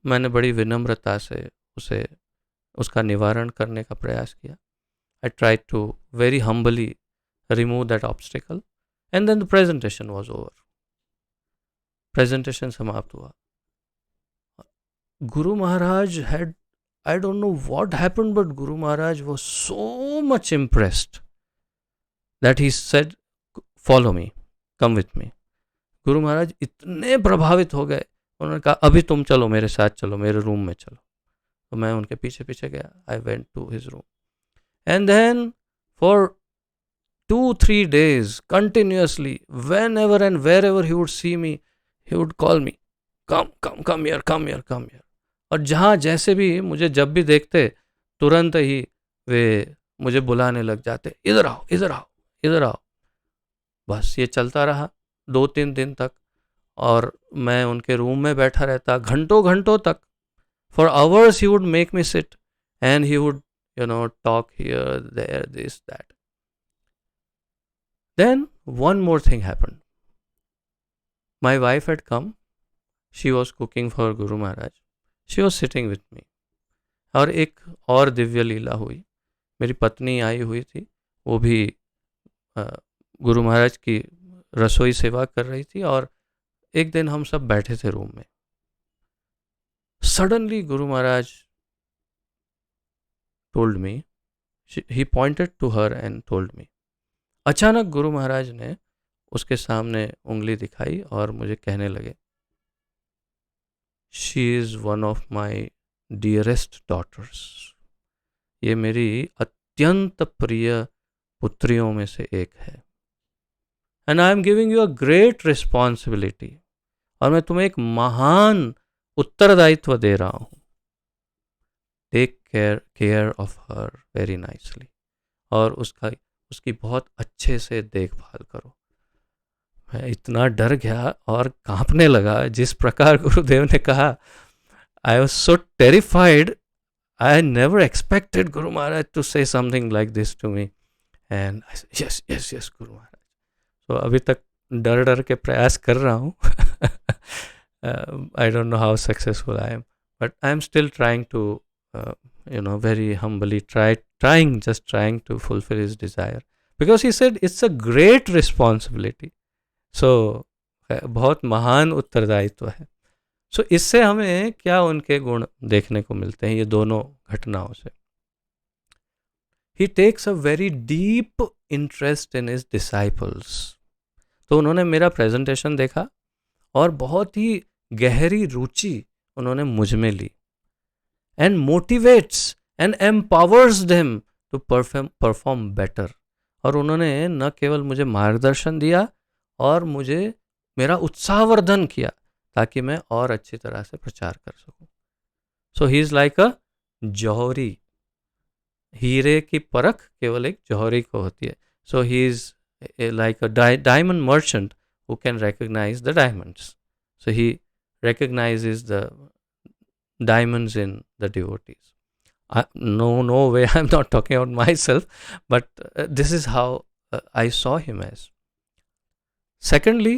मैंने बड़ी विनम्रता से उसका निवारण करने का प्रयास किया. I tried to very humbly remove that obstacle, and then the presentation was over. Presentation समाप्त हुआ. Guru Maharaj had, I don't know what happened, but Guru Maharaj was so much impressed that he said, follow me, come with me. Guru Maharaj इतने प्रभावित हो गए, उन्होंने कहा अभी तुम चलो मेरे साथ, चलो मेरे रूम में चलो. तो मैं उनके पीछे पीछे गया. I went to his room and then for 2-3 days continuously, whenever and wherever he would see me, he would call me, come here. और जहाँ जैसे भी मुझे जब भी देखते तुरंत ही वे मुझे बुलाने लग जाते, इधर आओ. बस ये चलता रहा 2-3 दिन तक. और मैं उनके रूम में बैठा रहता घंटों तक. For hours he would make me sit and he would, talk here, there, this, that. Then one more thing happened. My wife had come. She was cooking for Guru Maharaj. She was sitting with me. और एक और दिव्य लीला हुई. मेरी पत्नी आई हुई थी, वो भी गुरु महाराज की रसोई सेवा कर रही थी. और एक दिन हम सब बैठे थे रूम में. Suddenly Guru Maharaj told me, he pointed to her and told me. अचानक गुरु महाराज ने उसके सामने उंगली दिखाई और मुझे कहने लगे, She is one of my dearest daughters. ये मेरी अत्यंत प्रिय पुत्रियों में से एक है. And I am giving you a great responsibility. और मैं तुम्हें एक महान उत्तरदायित्व दे रहा हूँ. Take care of her very nicely. और उसकी बहुत अच्छे से देखभाल करो. मैं इतना डर गया और कांपने लगा. जिस प्रकार गुरुदेव ने कहा, I was so terrified. I never expected Guru Maharaj to say something like this to me. And I said, yes, Guru Maharaj. So अभी तक डर के प्रयास कर रहा हूँ. I don't know how successful I am, but I am still trying to, very humbly trying to fulfill his desire. Because he said it's a great responsibility. So बहुत महान उत्तरदायित्व है. So इससे हमें क्या उनके गुण देखने को मिलते हैं ये दोनों घटनाओं से. He takes a very deep interest in his disciples. तो उन्होंने मेरा प्रेजेंटेशन देखा और बहुत ही गहरी रुचि उन्होंने मुझ में ली. And motivates and empowers them to perform better. और उन्होंने न केवल मुझे मार्गदर्शन दिया और मुझे मेरा उत्साहवर्धन किया ताकि मैं और अच्छी तरह से प्रचार कर सकूं. So he is like a jauhari. हीरे की परख केवल एक जौहरी को होती है. So he is like a diamond merchant who can recognize the diamonds. So he recognizes the diamonds in the devotees. No way, I'm not talking about myself, but this is how I saw him as. Secondly,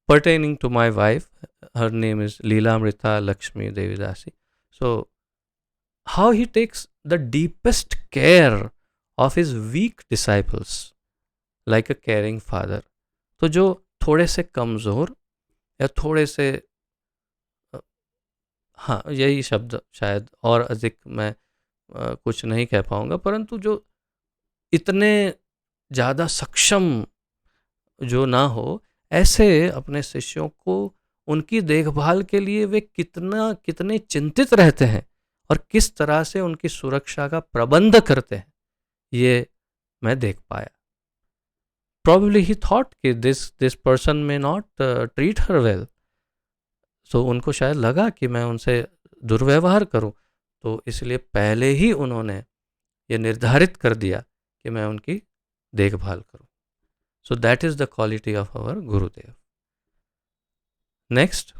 pertaining to my wife, her name is Leelamrita Lakshmi Devi Dasi. So how he takes the deepest care of his weak disciples. Like a caring father. तो जो थोड़े से कमज़ोर या थोड़े से, हाँ यही शब्द शायद, और अधिक मैं कुछ नहीं कह पाऊँगा, परंतु जो इतने ज़्यादा सक्षम जो ना हो, ऐसे अपने शिष्यों को उनकी देखभाल के लिए वे कितने चिंतित रहते हैं और किस तरह से उनकी सुरक्षा का प्रबंध करते हैं, ये मैं देख पाया. Probably he thought कि this person may not treat her well. So उनको शायद लगा कि मैं उनसे दुर्व्यवहार करूं, तो इसलिए पहले ही उन्होंने ये निर्धारित कर दिया कि मैं उनकी देखभाल करूं. So that is the quality of our Gurudev. Next,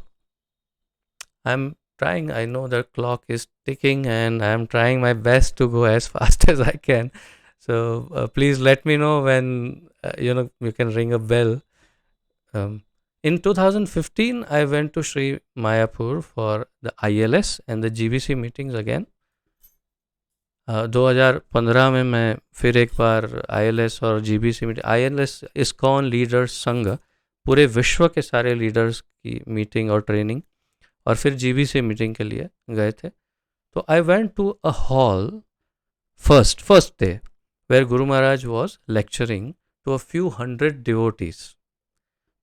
I'm trying, I know the clock is ticking and I'm trying my best to go as fast as I can. So please let me know when you can ring a bell. In 2015, I went to Sri Mayapur for the ILS and the GBC meetings again. 2015 में मैं फिर एक बार ILS और GBC meeting, ILS ISKCON leaders संघ पूरे विश्व के सारे लीडर्स की मीटिंग और ट्रेनिंग, और फिर जीबीसी मीटिंग के लिए गए थे. तो I went to a hall first day where guru Maharaj was lecturing to a few hundred devotees.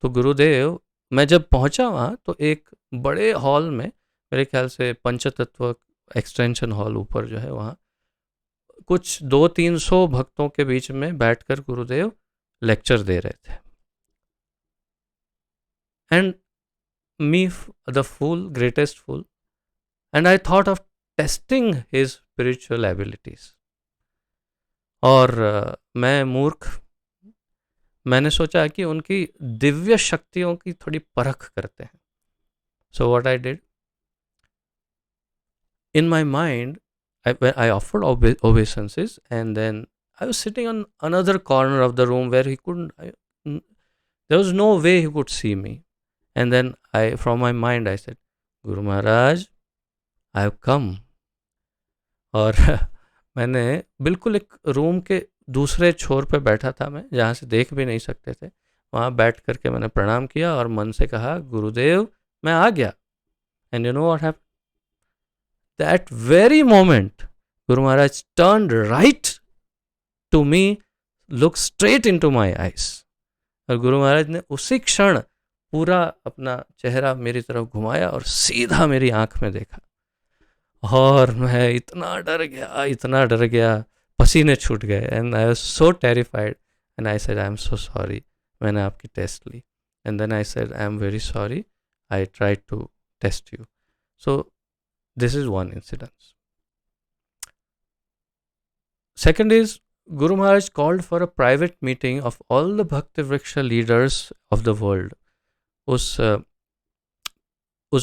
तो गुरुदेव, मैं जब पहुंचा वहाँ तो एक बड़े हॉल में, मेरे ख्याल से पंचतत्व एक्सटेंशन हॉल ऊपर जो है वहाँ, कुछ 200-300 भक्तों के बीच में बैठकर गुरुदेव लेक्चर दे रहे थे. And me the fool, greatest fool, and I thought of testing his spiritual abilities. और मैं मूर्ख, मैंने सोचा कि उनकी दिव्य शक्तियों की थोड़ी परख करते हैं. So what I did, in my mind, I offered obeisances, and then I was sitting on another corner of the room where he couldn't, there was no way he could see me. And then from my mind, I said, Guru Maharaj, I have come. और मैंने बिल्कुल एक room के दूसरे छोर पे बैठा था मैं, जहाँ से देख भी नहीं सकते थे. वहाँ बैठ करके मैंने प्रणाम किया और मन से कहा, गुरुदेव मैं आ गया. And you know what happened? That very moment, Guru Maharaj turned right to me, looked straight into my eyes. और गुरु महाराज ने उसी क्षण पूरा अपना चेहरा मेरी तरफ घुमाया और सीधा मेरी आंख में देखा. और मैं इतना डर गया, पसीने छूट गए. And I was so terrified, and I said, I am so sorry, मैंने आपकी टेस्ट ली. And then I said, I am very sorry, I tried to test you. So this is one incident. Second is, Guru Maharaj called for a private meeting of all the Bhakti Vriksha leaders of the world. उस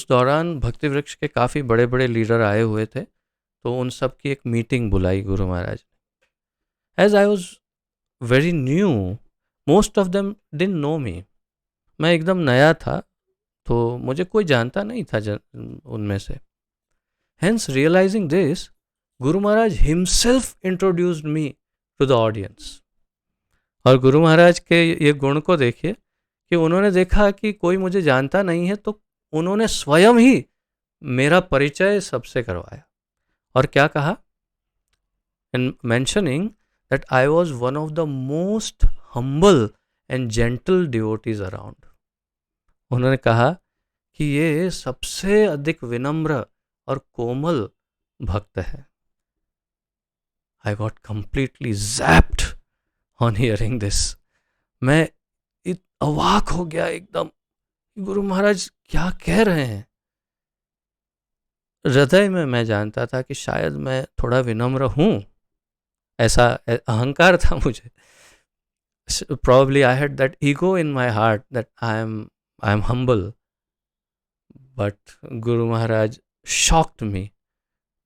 दौरान भक्ति वृक्ष के काफ़ी बड़े बड़े leader आए हुए थे, तो उन सब की एक मीटिंग बुलाई गुरु महाराज ने. As I was very new, most of them didn't know me. मैं एकदम नया था, तो मुझे कोई जानता नहीं था उनमें से. Hence, realizing this, Guru Maharaj himself introduced me to the audience. और गुरु महाराज के ये गुण को देखिए कि उन्होंने देखा कि कोई मुझे जानता नहीं है, तो उन्होंने स्वयं ही मेरा परिचय सबसे करवाया. और क्या कहा? In mentioning that I was one of the most humble and gentle devotees around. उन्होंने कहा कि ये सबसे अधिक विनम्र और कोमल भक्त है. I got completely zapped on hearing this. मैं अवाक हो गया एकदम. गुरु महाराज क्या कह रहे हैं? हृदय में मैं जानता था कि शायद मैं थोड़ा विनम्र हूँ, ऐसा अहंकार था मुझे. Probably I had that ego in my heart that I am humble. But Guru Maharaj shocked me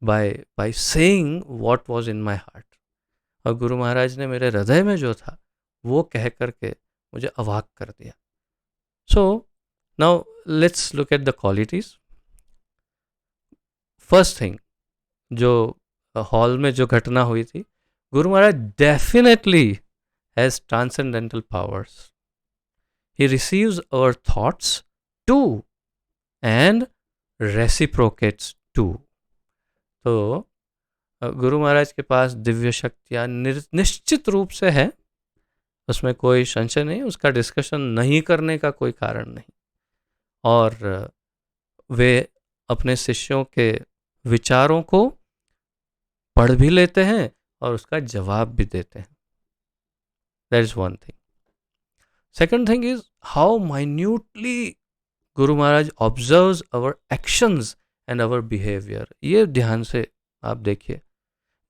by saying what was in my heart. और गुरु महाराज ने मेरे हृदय में जो था वो कह करके मुझे अवाक कर दिया. So now let's look at the qualities. First thing, जो हॉल में जो घटना हुई थी, Guru Maharaj definitely has transcendental powers. He receives our thoughts too and reciprocates too. तो गुरु महाराज के पास दिव्य शक्तियाँ निश्चित रूप से है, उसमें कोई संशय नहीं, उसका डिस्कशन नहीं करने का कोई कारण नहीं. और वे अपने शिष्यों के विचारों को पढ़ भी लेते हैं और उसका जवाब भी देते हैं. That is one thing. Second thing is how minutely Guru Maharaj observes our actions and our behavior. ये ध्यान से आप देखिए,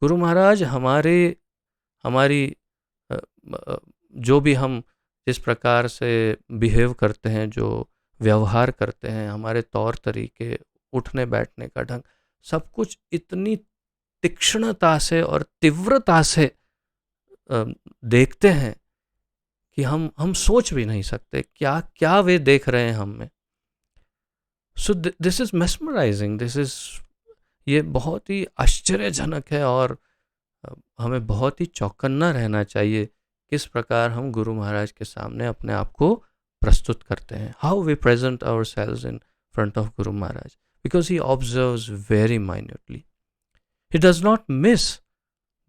गुरु महाराज हमारी जो भी हम जिस प्रकार से बिहेव करते हैं, जो व्यवहार करते हैं, हमारे तौर तरीके, उठने बैठने का ढंग, सब कुछ इतनी तीक्ष्णता से और तीव्रता से देखते हैं कि हम सोच भी नहीं सकते क्या क्या वे देख रहे हैं हम में. सो दिस इज मेस्मराइजिंग, ये बहुत ही आश्चर्यजनक है और हमें बहुत ही चौकन्ना रहना चाहिए किस प्रकार हम गुरु महाराज के सामने अपने आप को प्रस्तुत करते हैं, how we present ourselves in front of Guru Maharaj, because he observes very minutely. He does not miss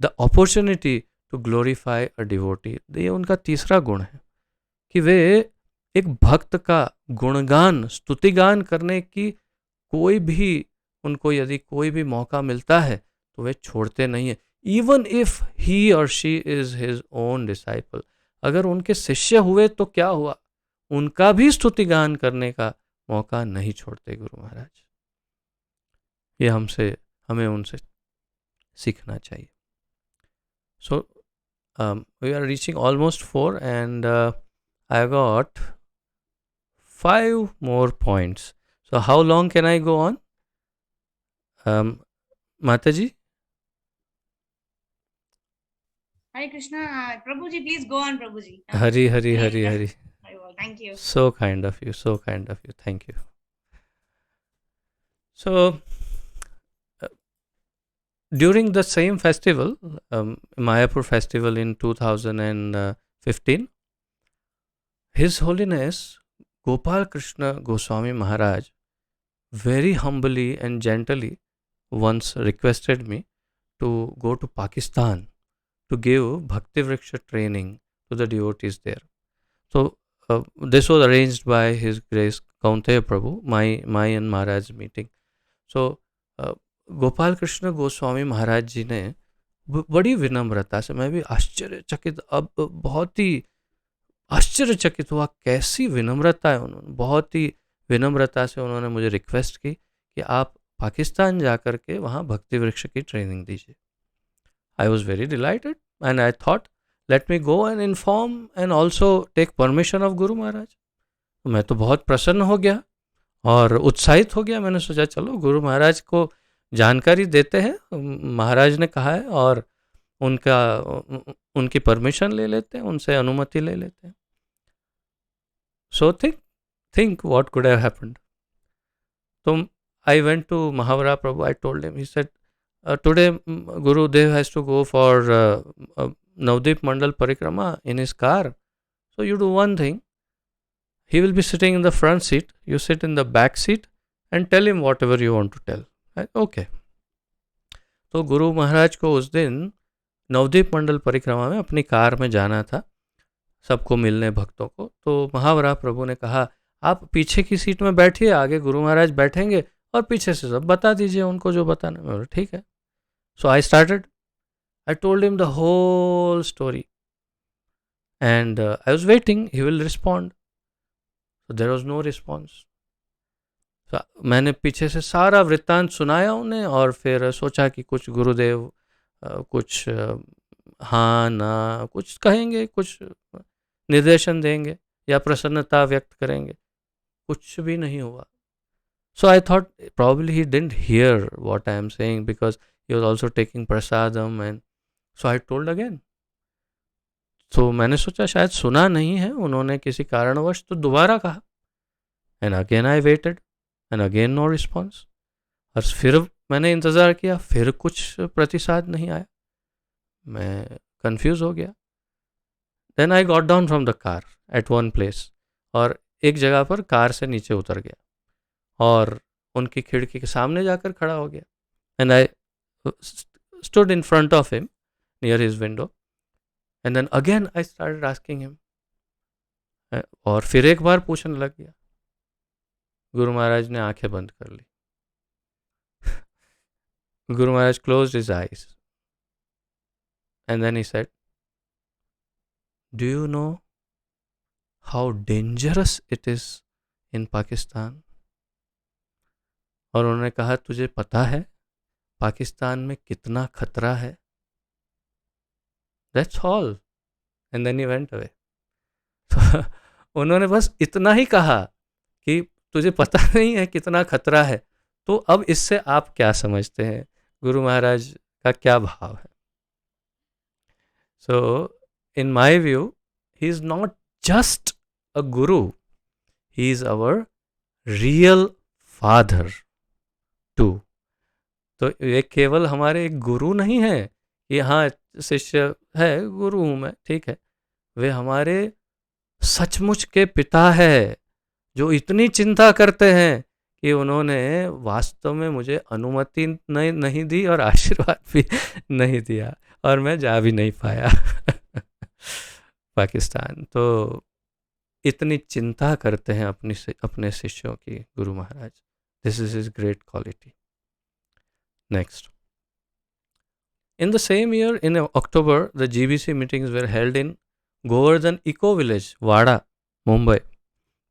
the opportunity to glorify a devotee. ये उनका तीसरा गुण है कि वे एक भक्त का गुणगान, स्तुतिगान करने की कोई भी, उनको यदि कोई भी मौका मिलता है तो वे छोड़ते नहीं है. इवन इफ ही और she is his own disciple, अगर उनके शिष्य हुए तो क्या हुआ, उनका भी स्तुतिगान करने का मौका नहीं छोड़ते गुरु महाराज. ये हमें उनसे सीखना चाहिए. So we are reaching almost 4 and I got 5 more points. So how long can I go on? Mataji? Hare Krishna. Prabhuji, please go on, Prabhuji. Hari, Hari, Hari, Hari. Very well, thank you. So kind of you, so kind of you. Thank you. So during the same festival, Mayapur festival in 2015, His Holiness Gopal Krishna Goswami Maharaj very humbly and gently once requested me to go to Pakistan to give Bhakti Vriksha training to the devotees there. So this was arranged by His Grace Kaunteya Prabhu, my and Maharaj's meeting. So Gopal Krishna Goswami महाराज जी ने बड़ी विनम्रता से, मैं भी आश्चर्यचकित, अब बहुत ही आश्चर्यचकित हुआ कैसी विनम्रता है उन्होंने, बहुत ही विनम्रता से उन्होंने मुझे रिक्वेस्ट की कि आप पाकिस्तान जा कर के वहाँ भक्ति वृक्ष की ट्रेनिंग दीजिए. I was very delighted and I thought let me go and inform and also take permission of गुरु महाराज. मैं तो बहुत प्रसन्न हो गया और उत्साहित हो गया. मैंने सोचा चलो गुरु महाराज को जानकारी देते हैं, महाराज ने कहा है, और उनकी परमिशन ले लेते हैं, उनसे अनुमति ले लेते हैं. सो think what could have happened. So I went to Mahavara Prabhu. I told him, he said, today Guru Dev has to go for Navdeep Mandal Parikrama in his car. So you do one thing, he will be sitting in the front seat, you sit in the back seat and tell him whatever you want to tell. Okay. तो गुरु महाराज को उस दिन नवदीप मंडल परिक्रमा में अपनी car में जाना था, सबको मिलने, भक्तों को. तो महावरा प्रभु ने कहा आप पीछे की सीट में बैठिए, आगे गुरु महाराज बैठेंगे और पीछे से सब बता दीजिए उनको जो बताना. मैं बोला ठीक है. So I started, I told him the whole story and I was waiting he will respond. So there was no response. मैंने पीछे से सारा वृत्तांत सुनाया उन्हें और फिर सोचा कि कुछ गुरुदेव कुछ हाँ ना कुछ कहेंगे, कुछ निर्देशन देंगे या प्रसन्नता व्यक्त करेंगे. कुछ भी नहीं हुआ. So I thought probably he didn't hear what I am saying because he was also taking prasadam. And so I told again. तो मैंने सोचा शायद सुना नहीं है उन्होंने किसी कारणवश, तो दोबारा कहा. And again I waited and again no response. और फिर मैंने इंतज़ार किया, फिर कुछ प्रतिसाद नहीं आया. मैं कंफ्यूज हो गया. Then I got down from the car at one place, और एक जगह पर कार से नीचे उतर गया और उनकी खिड़की के सामने जाकर खड़ा हो गया. And I stood in front of him near his window. And then again I started asking him. और फिर एक बार पूछने लग गया. गुरु महाराज ने आंखें बंद कर ली. Guru Maharaj closed his eyes and then he said, do you know how dangerous it is in Pakistan? और उन्होंने कहा तुझे पता है पाकिस्तान में कितना खतरा है. That's all. And then he went away. उन्होंने बस इतना ही कहा कि तुझे पता नहीं है कितना खतरा है. तो अब इससे आप क्या समझते हैं, गुरु महाराज का क्या भाव है? So in my view he is not just a guru, he is our real father too. तो ये केवल हमारे एक गुरु नहीं है कि हाँ शिष्य है, गुरु हूँ मैं, ठीक है. वे हमारे सचमुच के पिता है, जो इतनी चिंता करते हैं कि उन्होंने वास्तव में मुझे अनुमति नहीं दी और आशीर्वाद भी नहीं दिया, और मैं जा भी नहीं पाया पाकिस्तान। तो इतनी चिंता करते हैं अपने शिष्यों की Guru Maharaj. This is his great quality. Next, in the same year, in October, the GBC meetings were held in Govardhan Eco Village, वाड़ा, मुंबई।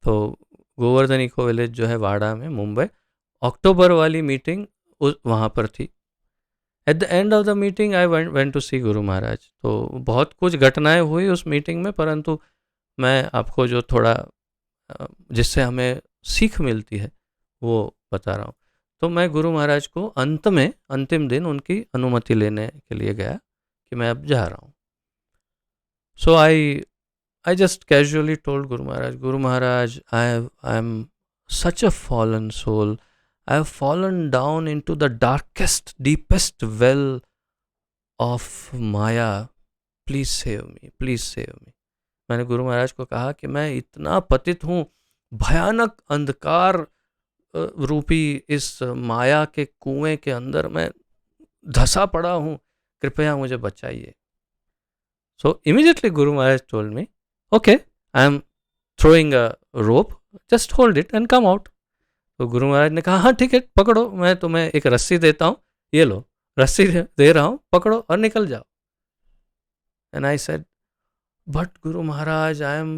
तो गोवर्धन इको विलेज जो है वाड़ा में, मुंबई, अक्टूबर वाली मीटिंग वहाँ पर थी। At the end of the meeting I went to see Guru Maharaj. तो बहुत कुछ घटनाएं हुई उस मीटिंग में, परंतु मैं आपको जो थोड़ा जिससे हमें सीख मिलती है वो बता रहा हूँ। तो मैं गुरु महाराज को अंतिम दिन उनकी अनुमति लेने के लिए गया कि मैं अब जा रहा हूँ। सो I just casually told Guru Maharaj, I am such a fallen soul. I have fallen down into the darkest, deepest well of Maya. Please save me, please save me. मैंने गुरु महाराज को कहा कि मैं इतना पतित हूँ, भयानक अंधकार रूपी इस माया के कुएं के अंदर मैं धंसा पड़ा हूँ, कृपया मुझे बचाइए। So immediately Guru Maharaj told me, okay, I am throwing a rope, just hold it and come out. तो गुरु महाराज ने कहा, हाँ ठीक है, पकड़ो, मैं तुम्हें एक रस्सी देता हूँ, ये लो, रस्सी दे रहा हूँ, पकड़ो और निकल जाओ। And I said, but Guru Maharaj, I am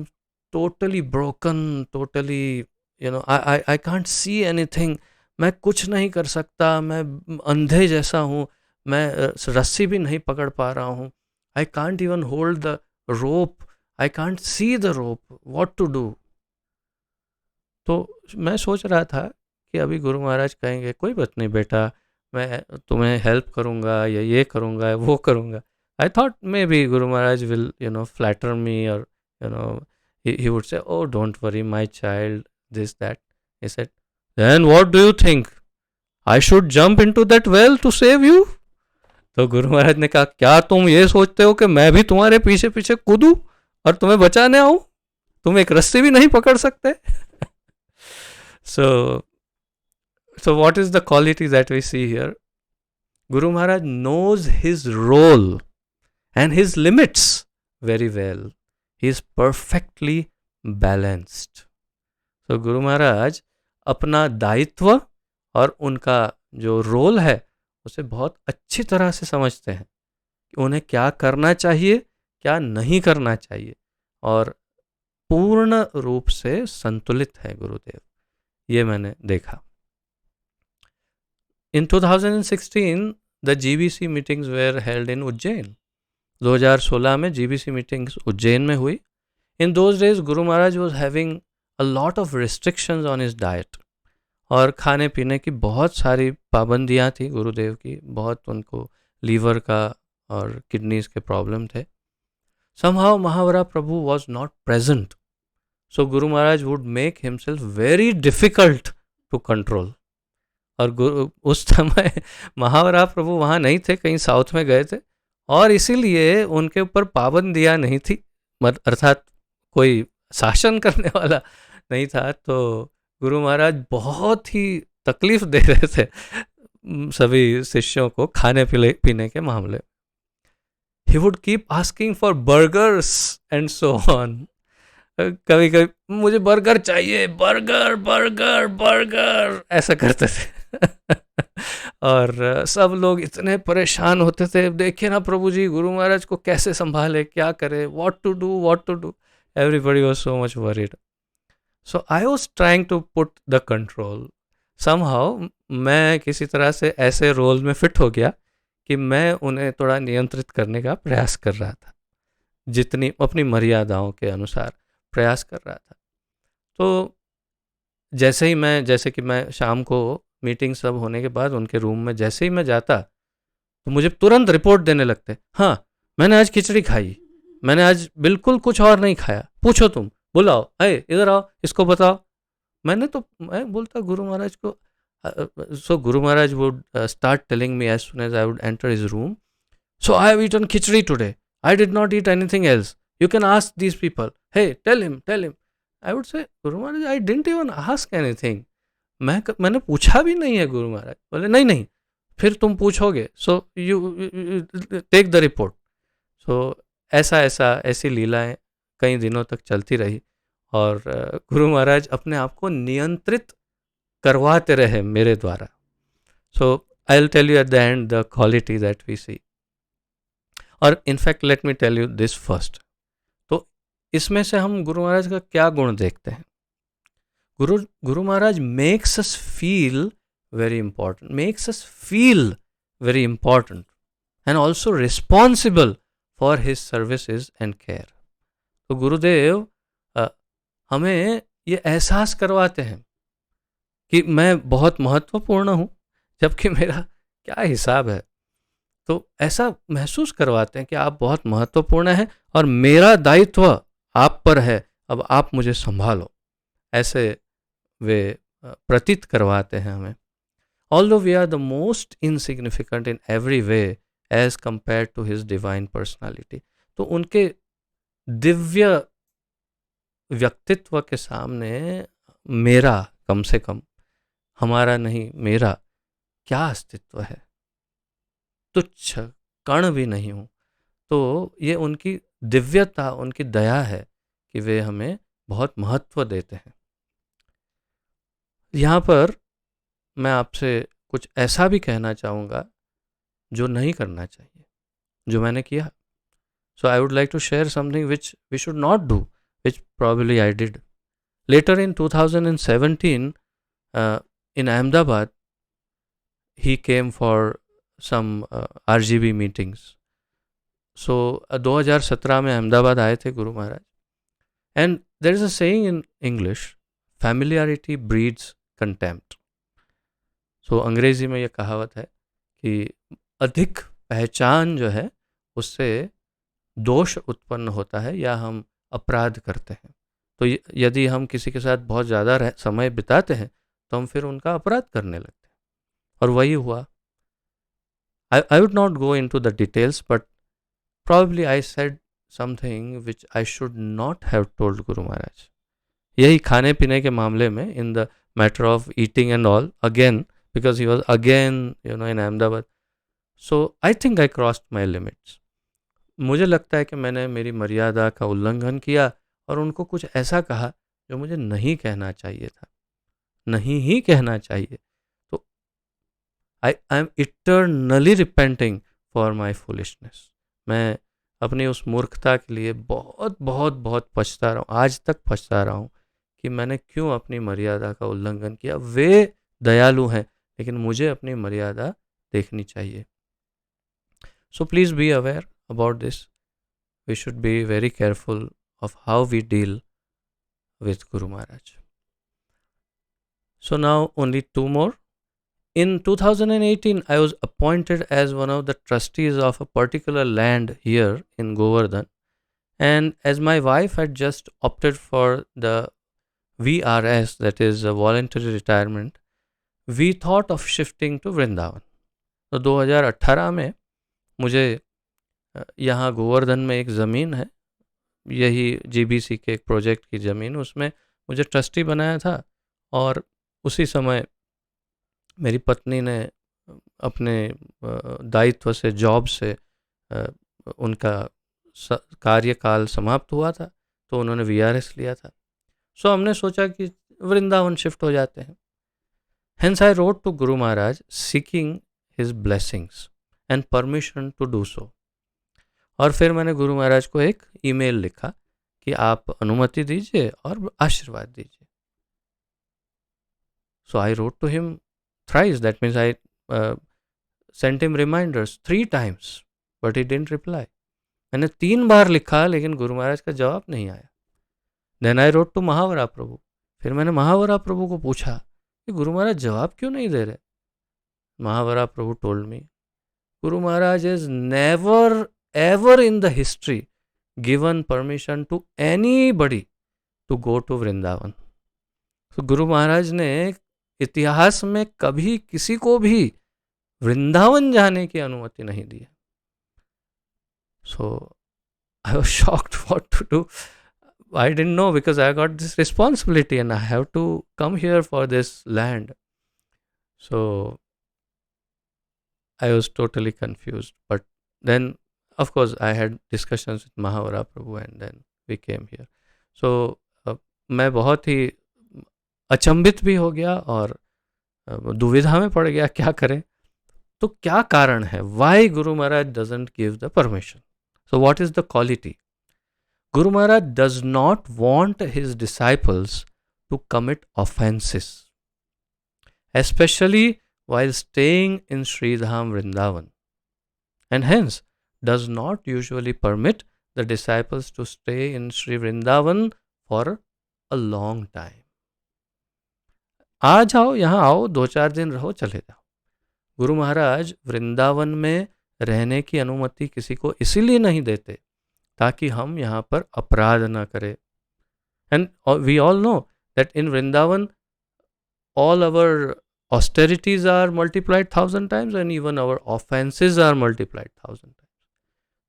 totally broken, totally, I can't see anything. मैं कुछ नहीं कर सकता, मैं अंधे जैसा हूँ, मैं रस्सी भी नहीं पकड़ पा रहा हूँ। I can't even hold the rope. I can't see the rope. What to do? तो मैं सोच रहा था कि अभी गुरु महाराज कहेंगे, कोई बात नहीं बेटा, मैं तुम्हें हेल्प करूँगा या ये करूँगा वो करूँगा। I thought maybe Guru Maharaj will, flatter me, or, he would say, oh, don't worry, my child, this, that. He said, then what do you think? I should jump into that well to save you? तो गुरु महाराज ने कहा, क्या तुम ये सोचते हो कि मैं भी तुम्हारे पीछे पीछे कूदूं और तुम्हें बचाने आऊं? तुम एक रस्सी भी नहीं पकड़ सकते? So what is the quality that we see here? Guru Maharaj knows his role and his limits very well. He is perfectly balanced. So Guru Maharaj अपना दायित्व और उनका जो रोल है उसे बहुत अच्छी तरह से समझते हैं कि उन्हें क्या करना चाहिए, क्या नहीं करना चाहिए, और पूर्ण रूप से संतुलित है गुरुदेव। ये मैंने देखा। In 2016 the GBC meetings were held in Ujjain. 2016 में GBC meetings उज्जैन में हुई। In those days Guru Maharaj was having a lot of restrictions on his diet. और खाने पीने की बहुत सारी पाबंदियाँ थी गुरुदेव की, बहुत उनको लीवर का और किडनीज के प्रॉब्लम थे। Somehow Mahavara Prabhu was not present. So Guru Maharaj would make himself very difficult to control. और उस समय महावरा प्रभु वहाँ नहीं थे, कहीं साउथ में गए थे, और इसीलिए उनके ऊपर पाबंदियाँ नहीं थी, अर्थात कोई शासन करने वाला नहीं था। तो गुरु महाराज बहुत ही तकलीफ दे रहे थे सभी शिष्यों को खाने पीने के मामले। He would keep asking for burgers and so on. कभी कभी मुझे बर्गर चाहिए, बर्गर बर्गर बर्गर ऐसा करते थे और सब लोग इतने परेशान होते थे, देखिए ना प्रभु जी गुरु महाराज को कैसे संभाले, क्या करे, what to do. Everybody was so much worried. So I was trying to put the control. Somehow मैं किसी तरह से ऐसे रोल में फिट हो गया कि मैं उन्हें थोड़ा नियंत्रित करने का प्रयास कर रहा था, जितनी अपनी मर्यादाओं के अनुसार प्रयास कर रहा था। तो जैसे कि मैं शाम को मीटिंग सब होने के बाद उनके रूम में जैसे ही मैं जाता तो मुझे तुरंत रिपोर्ट देने लगते, हाँ मैंने आज खिचड़ी खाई, मैंने आज बिल्कुल कुछ और नहीं खाया, पूछो तुम, बुलाओ, अरे इधर आओ, इसको बताओ। मैं बोलता गुरु महाराज को, so Guru Maharaj would start telling me as soon as I would enter his room, so I have eaten khichdi today, I did not eat anything else, you can ask these people, hey, tell him. I would say, Guru Maharaj, I didn't even ask anything. मैंने पूछा भी नहीं है गुरु महाराज. बोले नहीं फिर तुम पूछोगे, so you take the report. So ऐसी लीलाएं कई दिनों तक चलती रही और गुरु महाराज अपने आप को नियंत्रित करवाते रहे मेरे द्वारा. So I will tell you at the end the quality that we see. और in fact let me tell you this first. तो इसमें से हम गुरु महाराज का क्या गुण देखते हैं? गुरु महाराज makes us feel very important and also responsible for his services and care. तो गुरुदेव हमें ये एहसास करवाते हैं कि मैं बहुत महत्वपूर्ण हूँ, जबकि मेरा क्या हिसाब है. तो ऐसा महसूस करवाते हैं कि आप बहुत महत्वपूर्ण हैं और मेरा दायित्व आप पर है, अब आप मुझे संभालो. ऐसे वे प्रतीत करवाते हैं हमें. Although we are the most insignificant in every way as compared to his divine personality. तो उनके दिव्य व्यक्तित्व के सामने मेरा, कम से कम हमारा नहीं, मेरा क्या अस्तित्व है? तुच्छ कण भी नहीं हूँ. तो ये उनकी दिव्यता, उनकी दया है कि वे हमें बहुत महत्व देते हैं. यहाँ पर मैं आपसे कुछ ऐसा भी कहना चाहूँगा जो नहीं करना चाहिए, जो मैंने किया. So I would like to share something which we should not do, which probably I did. Later in 2017 in Ahmedabad, he came for some RGB meetings. So 2017 में अहमदाबाद आए थे Guru Maharaj. And there is a saying in English, familiarity breeds contempt. So अंग्रेजी में ये कहावत है कि अधिक पहचान जो है उससे दोष उत्पन्न होता है या हम अपराध करते हैं. तो यदि हम किसी के साथ बहुत ज़्यादा समय बिताते हैं तो हम फिर उनका अपराध करने लगते हैं, और वही हुआ. I would not go into the details, but probably I said something which I should not have told Guru Maharaj. यही खाने पीने के मामले में, in the matter of eating and all, again, because he was again, in Ahmedabad. So I think I crossed my limits. मुझे लगता है कि मैंने मेरी मर्यादा का उल्लंघन किया और उनको कुछ ऐसा कहा जो मुझे नहीं कहना चाहिए था, नहीं ही कहना चाहिए. तो I am eternally repenting for my foolishness. मैं अपनी उस मूर्खता के लिए बहुत बहुत बहुत पछता रहा हूँ, आज तक पछता रहा हूँ कि मैंने क्यों अपनी मर्यादा का उल्लंघन किया. वे दयालु हैं लेकिन मुझे अपनी मर्यादा देखनी चाहिए. So please be aware about this. We should be very careful of how we deal with Guru Maharaj. So now only two more. In 2018, I was appointed as one of the trustees of a particular land here in Govardhan. And as my wife had just opted for the VRS, that is a voluntary retirement, we thought of shifting to Vrindavan. तो 2018 में मुझे यहाँ गोवर्धन में एक ज़मीन है, यही GBC के एक प्रोजेक्ट की ज़मीन, उसमें मुझे ट्रस्टी बनाया था. और उसी समय मेरी पत्नी ने अपने दायित्व से, जॉब से, उनका कार्यकाल समाप्त हुआ था तो उन्होंने वीआरएस लिया था. सो हमने सोचा कि वृंदावन शिफ्ट हो जाते हैं. Hence I wrote to Guru Maharaj seeking his blessings and permission to do so. और फिर मैंने गुरु महाराज को एक ईमेल लिखा कि आप अनुमति दीजिए और आशीर्वाद दीजिए. So I wrote to him thrice, that means I sent him reminders 3 times, but he didn't reply. मैंने 3 बार लिखा लेकिन गुरु महाराज का जवाब नहीं आया. देन आई रोट टू महावरा प्रभु. फिर मैंने महावरा प्रभु को पूछा कि गुरु महाराज जवाब क्यों नहीं दे रहे. महावरा प्रभु told me, Guru Maharaj is never ever in the history given permission to anybody to go to Vrindavan. So गुरु महाराज ने इतिहास में कभी किसी को भी वृंदावन जाने की अनुमति नहीं दी. So I was shocked what to do. I didn't know because I got this responsibility and I have to come here for this land. So I was totally confused. But then, of course, I had discussions with Mahavara Prabhu and then we came here. So मैं बहुत ही अचंभित भी हो गया और दुविधा में पड़ गया, क्या करें. तो क्या कारण है? Why Guru Maharaj doesn't give the permission? So what is the quality? Guru Maharaj does not want his disciples to commit offenses, especially while staying in Sri Dham Vrindavan, and hence does not usually permit the disciples to stay in Sri Vrindavan for a long time. आ जाओ, यहाँ आओ, 2-4 दिन रहो, चले जाओ. गुरु महाराज वृंदावन में रहने की अनुमति किसी को इसीलिए नहीं देते ताकि हम यहाँ पर अपराध ना करें. And we all know that in Vrindavan all our austerities are multiplied 1,000 times and even our offenses are multiplied 1,000 times.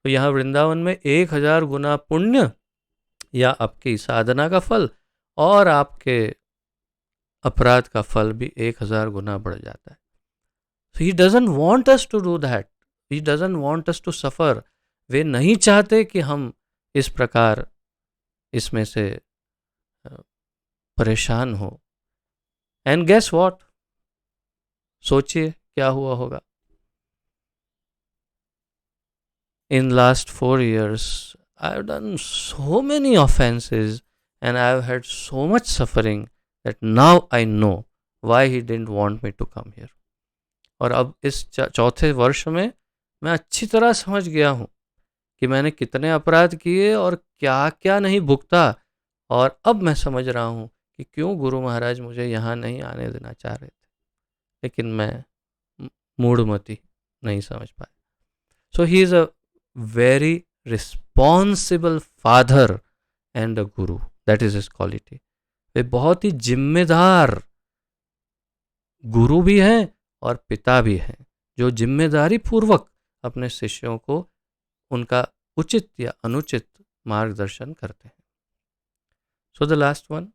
तो यहाँ वृंदावन में 1,000 गुना पुण्य या आपकी साधना का फल और आपके अपराध का फल भी 1,000 गुना बढ़ जाता है. So he doesn't want us to do that. He doesn't want us to suffer. वे नहीं चाहते कि हम इस प्रकार इसमें से परेशान हो. एंड गेस व्हाट, सोचिए क्या हुआ होगा. In last 4 years, I've done so many offenses and I've had so much suffering that now I know why he didn't want me to come here. और अब इस चौथे वर्ष में मैं अच्छी तरह समझ गया हूँ कि मैंने कितने अपराध किए और क्या क्या नहीं भुगता. और अब मैं समझ रहा हूँ कि क्यों गुरु महाराज मुझे यहाँ नहीं आने देना चाह रहे थे, लेकिन मैं मूढ़मती नहीं समझ पाया. So he is a very responsible father and a guru. That is his quality. वे बहुत ही जिम्मेदार गुरु भी हैं और पिता भी हैं, जो जिम्मेदारी पूर्वक अपने शिष्यों को उनका उचित या अनुचित मार्गदर्शन करते हैं. So the last one.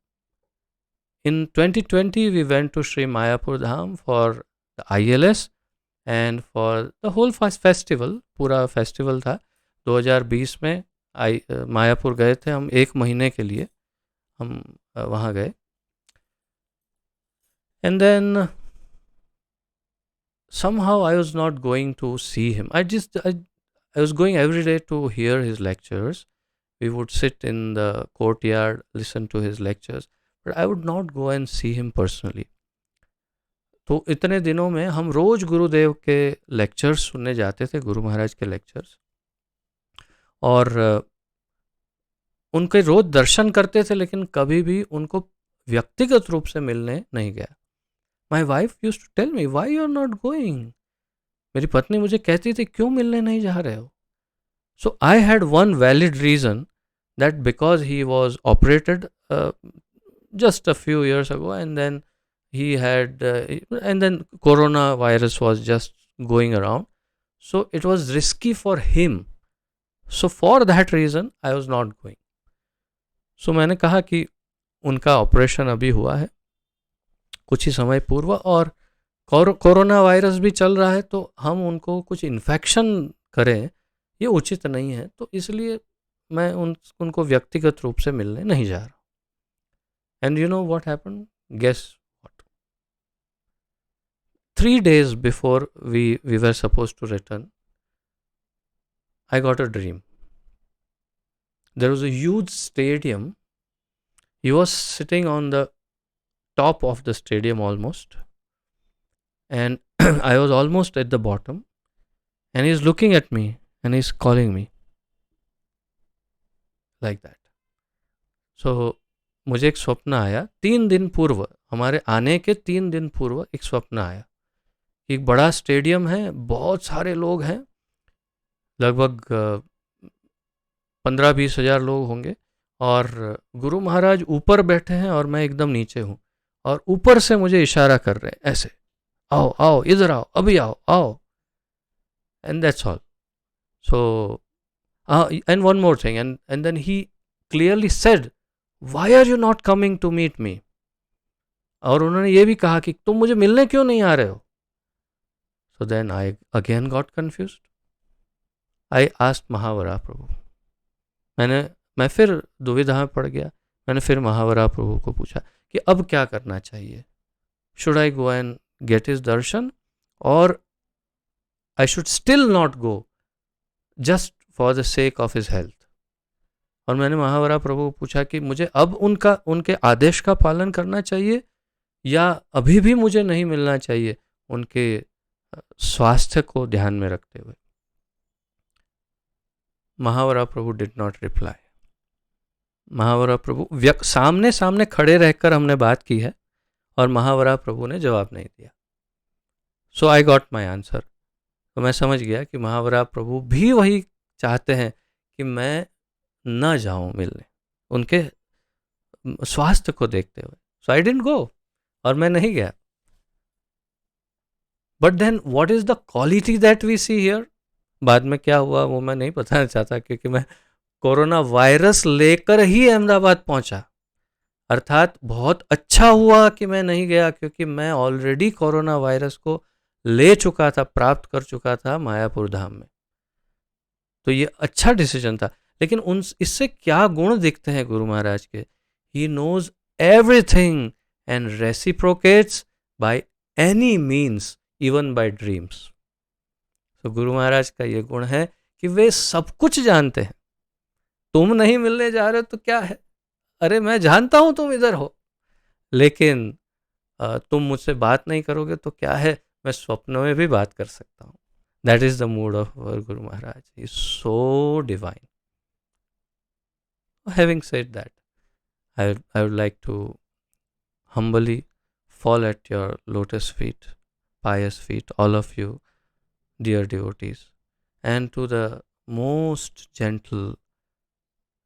In 2020 we went to Sri Mayapur Dham for the ILS and for the whole festival. पूरा फेस्टिवल था. 2020 में मायापुर गए थे हम, 1 महीने के लिए हम वहाँ गए. And then somehow I was not going to see him. I was going every day to hear his lectures. We would sit in the courtyard, listen to his lectures, but I would not go and see him personally. तो इतने दिनों में हम रोज गुरुदेव के lectures सुनने जाते थे, गुरु महाराज के लेक्चर्स, और उनके रोज दर्शन करते थे, लेकिन कभी भी उनको व्यक्तिगत रूप से मिलने नहीं गया. My wife used to tell me, why you are not going. मेरी पत्नी मुझे कहती थी, क्यों मिलने नहीं जा रहे हो. So I had one valid reason, that because he was operated just a few years ago, and then he had and then coronavirus was just going around, so it was risky for him. So for that reason I was not going. So मैंने कहा कि उनका operation अभी हुआ है कुछ ही समय पूर्व और कोरोना वायरस भी चल रहा है, तो हम उनको कुछ इन्फेक्शन करें ये उचित नहीं है, तो इसलिए मैं उनको व्यक्तिगत रूप से मिलने नहीं जा रहा. And you know what happened? Guess what? 3 days before we were supposed to return, I got a dream. There was a huge stadium. He was sitting on the top of the stadium almost, and I was almost at the bottom, and he's looking at me and he's calling me like that. So मुझे एक स्वप्न आया 3 दिन पूर्व, हमारे आने के 3 दिन पूर्व एक स्वप्न आया. एक बड़ा स्टेडियम है, बहुत सारे लोग हैं, लगभग 15-20 हज़ार लोग होंगे, और गुरु महाराज ऊपर बैठे हैं और मैं एकदम नीचे हूँ, और ऊपर से मुझे इशारा कर रहे हैं ऐसे, आओ आओ इधर आओ, अभी आओ आओ. And that's all. So and one more thing, and then he clearly said, why are you not coming to meet me? और उन्होंने ये भी कहा कि तुम मुझे मिलने क्यों नहीं आ रहे हो? So then I again got confused. I asked महावरा प्रभु. मैं फिर दुविधा में पड़ गया. मैंने फिर महावरा प्रभु को पूछा कि अब क्या करना चाहिए? Should I go and get his darshan, or I should still not go just for the sake of his health? और मैंने महावरा प्रभु को पूछा कि मुझे अब उनके आदेश का पालन करना चाहिए या अभी भी मुझे नहीं मिलना चाहिए उनके स्वास्थ्य को ध्यान में रखते हुए. महावरा प्रभु डिड नॉट रिप्लाई. महावरा प्रभु सामने सामने खड़े रहकर हमने बात की है और महावरा प्रभु ने जवाब नहीं दिया. सो आई गॉट माई आंसर. तो मैं समझ गया कि महावरा प्रभु भी वही चाहते हैं कि मैं न जाऊं मिलने उनके स्वास्थ्य को देखते हुए. सो आई डिडंट गो, और मैं नहीं गया. But then what is the quality that we see here? बाद में क्या हुआ वो मैं नहीं बताना चाहता, क्योंकि मैं कोरोना वायरस लेकर ही अहमदाबाद पहुंचा. अर्थात बहुत अच्छा हुआ कि मैं नहीं गया, क्योंकि मैं ऑलरेडी कोरोना वायरस को ले चुका था, प्राप्त कर चुका था मायापुर धाम में. तो ये अच्छा डिसीजन था. लेकिन इससे क्या गुण दिखते हैं गुरु महाराज के? He knows everything and reciprocates by any means, even by dreams. तो गुरु महाराज का ये गुण है कि वे सब कुछ जानते हैं. तुम नहीं मिलने जा रहे हो तो क्या है, अरे मैं जानता हूं तुम इधर हो, लेकिन तुम मुझसे बात नहीं करोगे तो क्या है, मैं स्वप्नों में भी बात कर सकता हूं. That is the mood of our Guru Maharaj. He is so divine. Having said that, I would like to humbly fall at your lotus feet, pious feet, all of you, dear devotees, and to the most gentle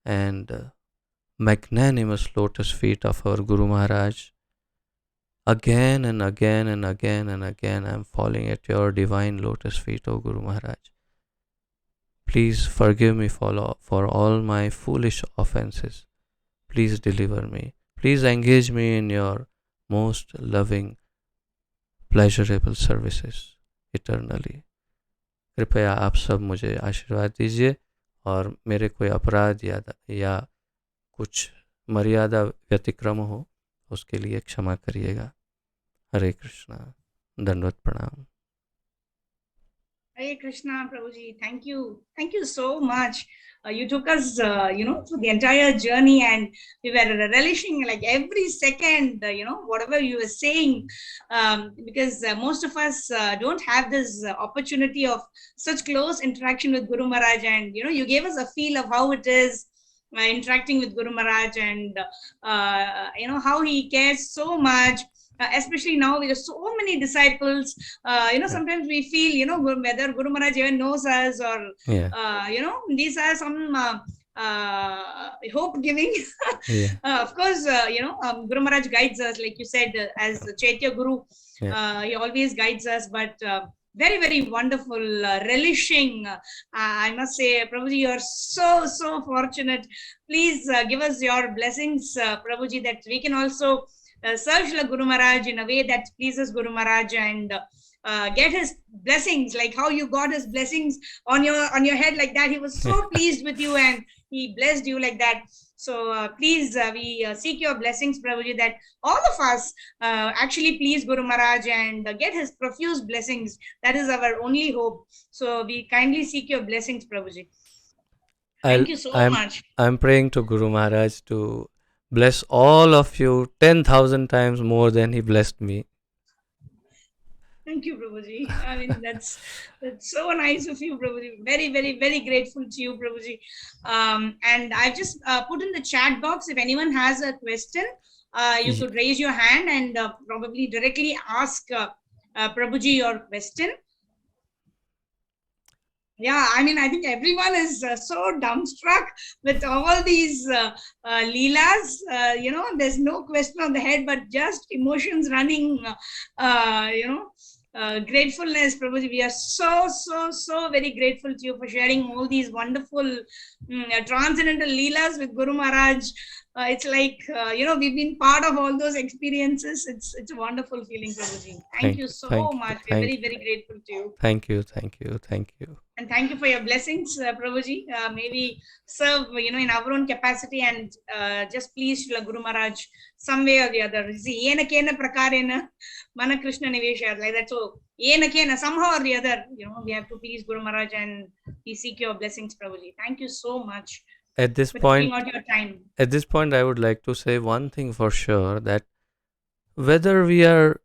and magnanimous lotus feet of our Guru Maharaj. Again and again and again and again, I am falling at your divine lotus feet, O Guru Maharaj. Please forgive me for all my foolish offenses. Please deliver me. Please engage me in your most loving, pleasurable services eternally. कृपया आप सब मुझे आशीर्वाद दीजिए और मेरे कोई अपराध या कुछ मर्यादा व्यतिक्रम हो उसके लिए क्षमा करिएगा. हरे कृष्णा. दंडवत प्रणाम. Hare Krishna, Prabhuji. Thank you so much. You took us, through the entire journey, and we were relishing like every second, whatever you were saying, because most of us don't have this opportunity of such close interaction with Guru Maharaj, and you gave us a feel of how it is interacting with Guru Maharaj, and how he cares so much. Especially now with so many disciples, sometimes we feel, whether Guru Maharaj even knows us, or, these are some hope giving. Of course, Guru Maharaj guides us, like you said, as Chaitya Guru, he always guides us, but very, very wonderful, relishing. I must say, Prabhuji, you are so fortunate. Please give us your blessings, Prabhuji, that we can also serve Srila Guru Maharaj in a way that pleases Guru Maharaj, and get his blessings, like how you got his blessings on your head like that. He was so pleased with you and he blessed you like that. So please, we seek your blessings, Prabhuji, that all of us actually please Guru Maharaj and get his profuse blessings. That is our only hope. So we kindly seek your blessings, Prabhuji. Thank you so much. I'm praying to Guru Maharaj to bless all of you 10,000 times more than he blessed me. Thank you, Prabhuji. I mean, that's so nice of you, Prabhuji. Very, very, very grateful to you, Prabhuji. And I've just put in the chat box, if anyone has a question, you could raise your hand and probably directly ask Prabhuji your question. Yeah, I mean, I think everyone is so dumbstruck with all these leelas. There's no question on the head, but just emotions running, gratefulness, Prabhuji. We are so very grateful to you for sharing all these wonderful transcendental leelas with Guru Maharaj. It's like, we've been part of all those experiences. It's a wonderful feeling, Prabhuji. Thank you so much. We're very grateful to you. Thank you. And thank you for your blessings, Prabhuji. May we serve, in our own capacity and just please Srila Guru Maharaj some way or the other. See, yena kena prakarena mana Krishna nivesha, like that. So, yena kena, somehow or the other, we have to please Guru Maharaj and we seek your blessings, Prabhuji. Thank you so much. At this point, I would like to say one thing for sure, that whether we are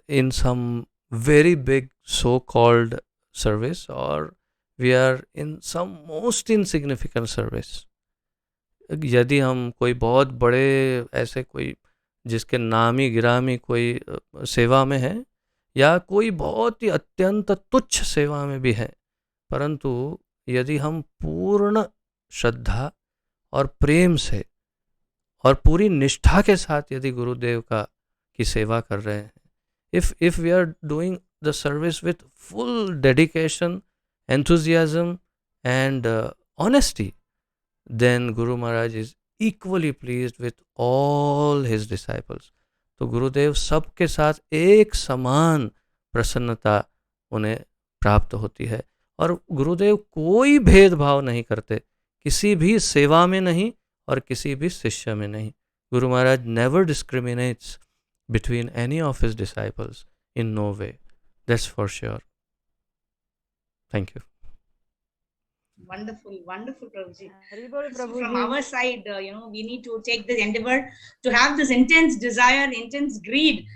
in some very big so-called service or we are in some most insignificant service, यदि हम कोई बहुत बड़े ऐसे कोई जिसके नामी गिरामी कोई सेवा में है या कोई बहुत ही अत्यंत तुच्छ सेवा में भी है, परंतु यदि हम पूर्ण श्रद्धा और प्रेम से और पूरी निष्ठा के साथ यदि गुरुदेव की सेवा कर रहे हैं, if we are doing the service with full dedication, enthusiasm and honesty, then Guru Maharaj is equally pleased with all his disciples. तो गुरुदेव सबके साथ एक समान प्रसन्नता उन्हें प्राप्त होती है और गुरुदेव कोई भेदभाव नहीं करते, किसी भी सेवा में नहीं और किसी भी शिष्य में नहीं. Guru Maharaj never discriminates between any of his disciples, in no way. That's for sure. Thank you. Wonderful, Prabhuji. So from our side, we need to take this endeavor to have this intense desire, intense greed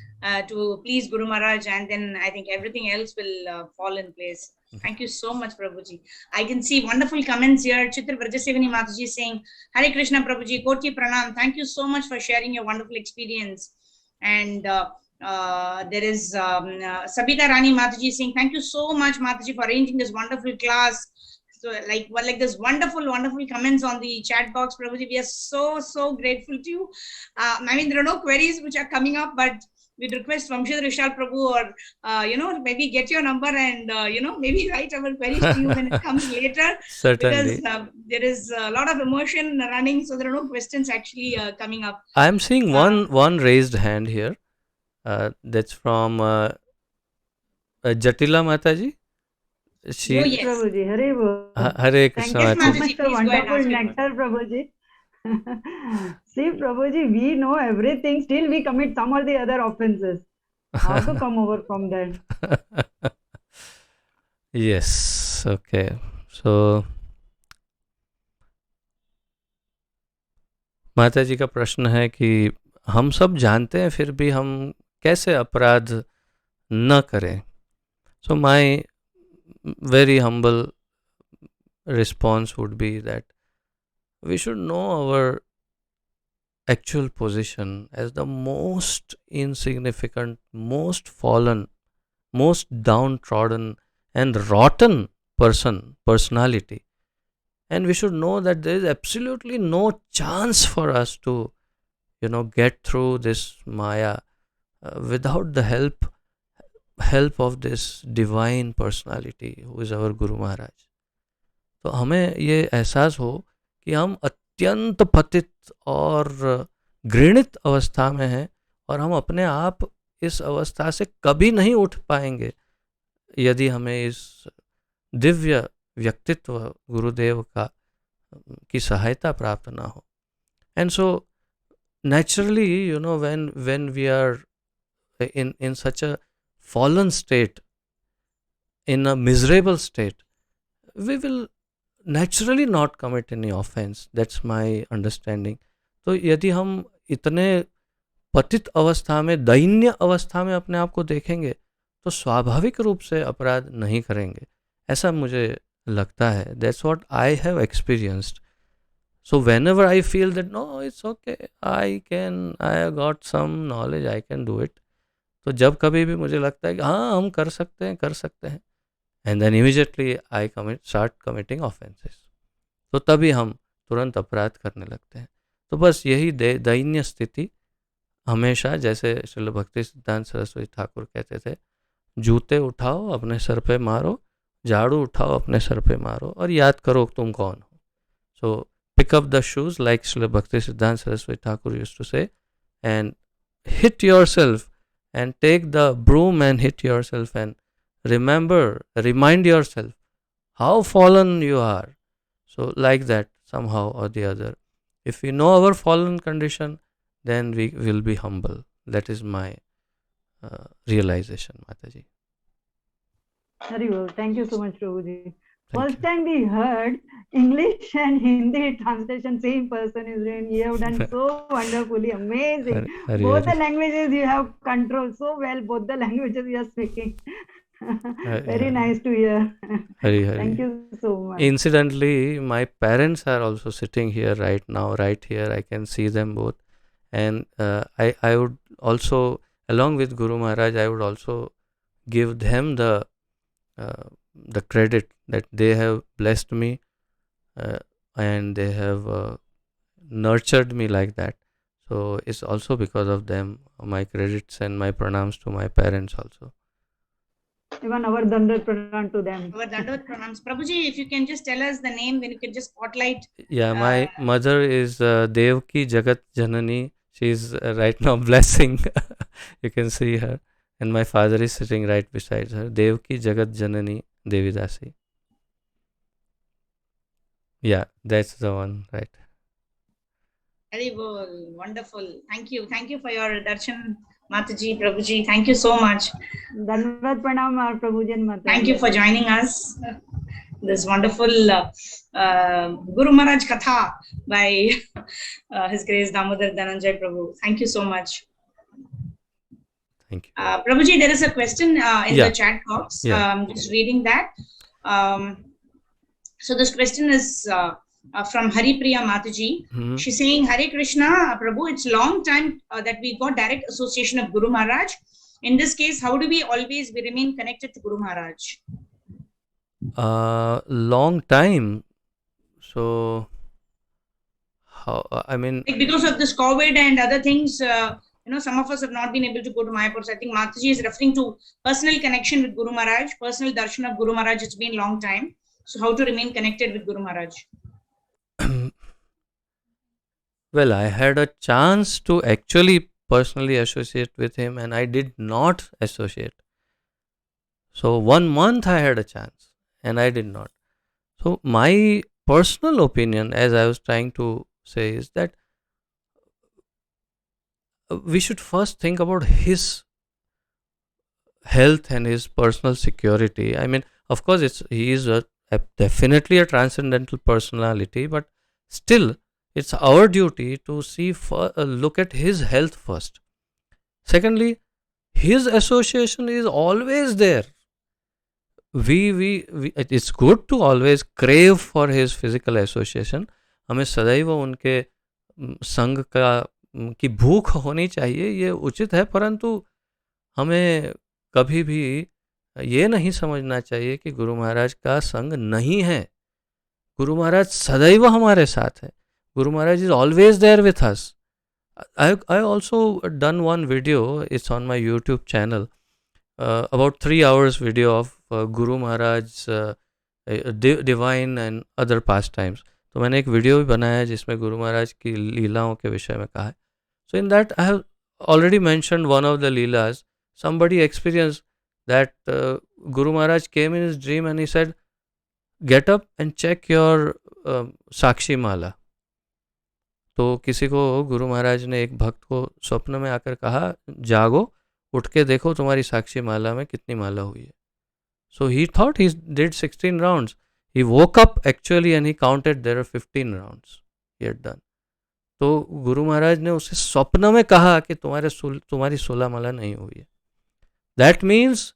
to please Guru Maharaj, and then I think everything else will fall in place. Thank you so much, Prabhuji. I can see wonderful comments here. Chitra Vrajasevani Mataji saying, Hare Krishna, Prabhuji, Koti Pranam. Thank you so much for sharing your wonderful experience. And there is Sabita Rani Mataji saying, thank you so much, Mataji, for arranging this wonderful class. So like this wonderful comments on the chat box, Prabhuji. We are so grateful to you. I mean, there are no queries which are coming up, but we'd request Vamshidhar Vishal Prabhu or, maybe get your number and, maybe write our queries to you when it comes later. Certainly. Because there is a lot of emotion running, so there are no questions actually coming up. I'm seeing one raised hand here. That's from Jatila Mataji. Yes, Prabhuji. Hare Krishna. Thank you so much for wonderful nectar, Prabhuji. See, Prabhuji, we know everything, still we commit some or the other offenses. How to come over from that? Yes, okay. So, माता जी का प्रश्न है कि हम सब जानते हैं फिर भी हम कैसे अपराध न करें. So my very humble response would be that we should know our actual position as the most insignificant, most fallen, most downtrodden and rotten personality. And we should know that there is absolutely no chance for us to, get through this Maya without the help of this divine personality who is our Guru Maharaj. तो हमें ये एहसास हो कि हम अत्यंत पतित और घृणित अवस्था में हैं और हम अपने आप इस अवस्था से कभी नहीं उठ पाएंगे यदि हमें इस दिव्य व्यक्तित्व गुरुदेव की सहायता प्राप्त ना हो. And so naturally, when we are in such a fallen state, in a miserable state, we will naturally not commit any offense. That's my understanding. तो यदि हम इतने पतित अवस्था में, दैन्य अवस्था में अपने आप को देखेंगे तो स्वाभाविक रूप से अपराध नहीं करेंगे, ऐसा मुझे लगता है. That's what I have experienced. So whenever I feel that no, it's okay, I have got some knowledge, I can do it. तो जब कभी भी मुझे लगता है कि हाँ हम कर सकते हैं, and then immediately I start committing offenses. तो तभी हम तुरंत अपराध करने लगते हैं. तो बस यही दैन्य स्थिति हमेशा, जैसे श्रील भक्ति सिद्धांत सरस्वती ठाकुर कहते थे, जूते उठाओ अपने सर पे मारो, झाड़ू उठाओ अपने सर पे मारो और याद करो तुम कौन हो. So pick up the shoes like Srila Bhakti Siddhanta Saraswati Thakur used to say, and hit yourself and take the broom and hit yourself and remind yourself how fallen you are. So like that, somehow or the other. If we know our fallen condition, then we will be humble. That is my realization, Mataji. Very well. Thank you so much, Prabhuji. Thank First you. time we heard English and Hindi translation, same person is doing. You have done so wonderfully, amazing. Hari, Both the Hari. languages you have controlled so well. Both the languages you are speaking. Very Hari. nice to hear. Hari, Hari. Thank you so much. Incidentally, my parents are also sitting here right now, right here. I can see them both. And I would also, along with Guru Maharaj, I would also give them the credit that they have blessed me and they have nurtured me like that. So it's also because of them, my credits and my pranams to my parents also. Even our Dandat Pranam to them. Our Dandavat pranams. Prabhuji, if you can just tell us the name, then you can just spotlight. Yeah, my mother is Devki Jagat Janani. She is right now blessing. You can see her. And my father is sitting right beside her. Devki Jagat Janani Devidasi. Yeah, that's the one, right. Very well, wonderful. Thank you. Thank you for your darshan, Mataji, Prabhuji. Thank you so much. Dandavat Pranam, Prabhuji and Mataji. Thank you for joining us. This wonderful Guru Maharaj Katha by His Grace Dāmodara Dhanañjaya Prabhu. Thank you so much. Thank you. Prabhuji, there is a question in the chat box. Yeah. Just reading that. So this question is from Haripriya Mataji. She's saying, Hare Krishna, Prabhu, it's long time that we got direct association of Guru Maharaj. In this case, how do we always remain connected to Guru Maharaj? Long time. So, how, I mean... Because of this COVID and other things, some of us have not been able to go to Mayapur. So I think Mataji is referring to personal connection with Guru Maharaj, personal darshan of Guru Maharaj. It's been long time. So how to remain connected with Guru Maharaj? Well, I had a chance to actually personally associate with him and I did not associate. So 1 month I had a chance and I did not. So my personal opinion, as I was trying to say, is that we should first think about his health and his personal security. I mean, of course, he is definitely a transcendental personality, but still, it's our duty to look at his health first. Secondly, his association is always there. It's good to always crave for his physical association. हमें सदैव उनके संग की भूख होनी चाहिए, ये उचित है, परंतु हमें कभी भी ये नहीं समझना चाहिए कि गुरु महाराज का संग नहीं है. गुरु महाराज सदैव हमारे साथ है. Guru Maharaj is always there with us. I also done one video, it's on my YouTube channel, about 3 hours video of Guru Maharaj's divine and other pastimes. तो मैंने एक वीडियो भी बनाया है जिसमें गुरु महाराज की लीलाओं के विषय में कहा है. So in that I have already mentioned one of the leelas. Somebody experienced that Guru Maharaj came in his dream and he said, get up and check your Sakshi Mala. तो किसी को गुरु महाराज ने एक भक्त को स्वप्न में आकर कहा, जागो, उठ के देखो तुम्हारी साक्षी माला में कितनी माला हुई है. So he thought he did 16 rounds. He woke up actually and he counted there are 15 rounds he had done. तो गुरु महाराज ने उसे स्वप्न में कहा कि तुम्हारी 16 माला नहीं हुई है. That means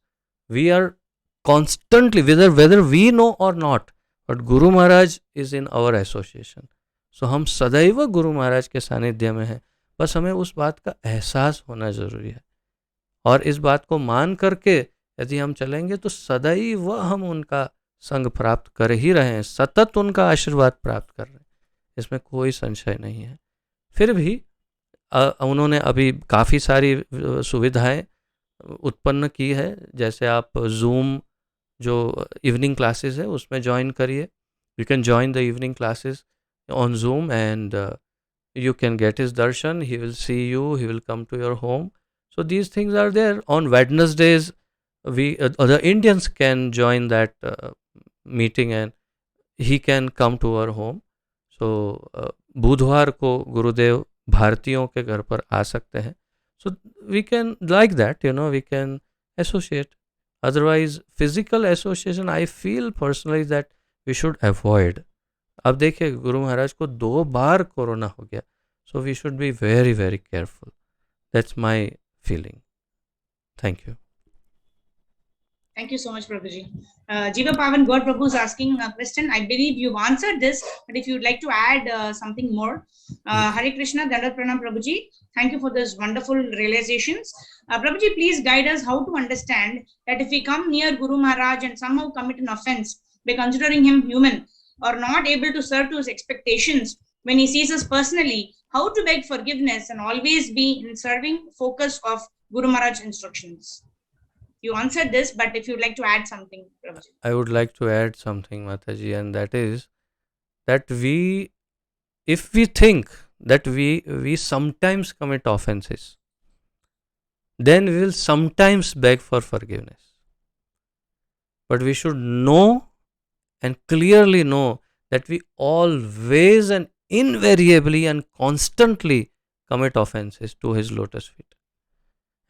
we are constantly, whether we know or not, but Guru Maharaj is in our association. So हम सदैव गुरु महाराज के सानिध्य में हैं. बस हमें उस बात का एहसास होना ज़रूरी है और इस बात को मान करके यदि हम चलेंगे तो सदैव हम उनका संग प्राप्त कर ही रहे हैं, सतत उनका आशीर्वाद प्राप्त कर रहे हैं, इसमें कोई संशय नहीं है. फिर भी उन्होंने अभी काफ़ी सारी सुविधाएं उत्पन्न की है। जैसे आप जूम जो इवनिंग क्लासेस है उसमें ज्वाइन करिए, you can join the evening classes on zoom and you can get his darshan, he will see you, he will come to your home. So these things are there. On Wednesdays we the Indians can join that meeting and he can come to our home. So बुधवार को गुरुदेव भारतीयों के घर पर आ सकते हैं. So we can like that, we can associate. Otherwise physical association I feel personally that we should avoid. अब देखिए गुरु महाराज को 2 बार कोरोना हो गया, so we should be very very careful. That's my feeling. Thank you. Thank you so much, Prabhuji. Jiva Pavan God Prabhu is asking a question. I believe you've answered this, but if you'd like to add something more. Hare Krishna, Dandavat Pranam Prabhuji. Thank you for those wonderful realizations. Prabhuji, please guide us how to understand that if we come near Guru Maharaj and somehow commit an offense by considering him human or not able to serve to his expectations when he sees us personally, how to beg forgiveness and always be in serving focus of Guru Maharaj's instructions. You answered this, but if you'd like to add something, Prabhuji. I would like to add something, Mataji, and that is that if we think that we sometimes commit offenses, then we will sometimes beg for forgiveness. But we should know and clearly know that we always and invariably and constantly commit offenses to his lotus feet.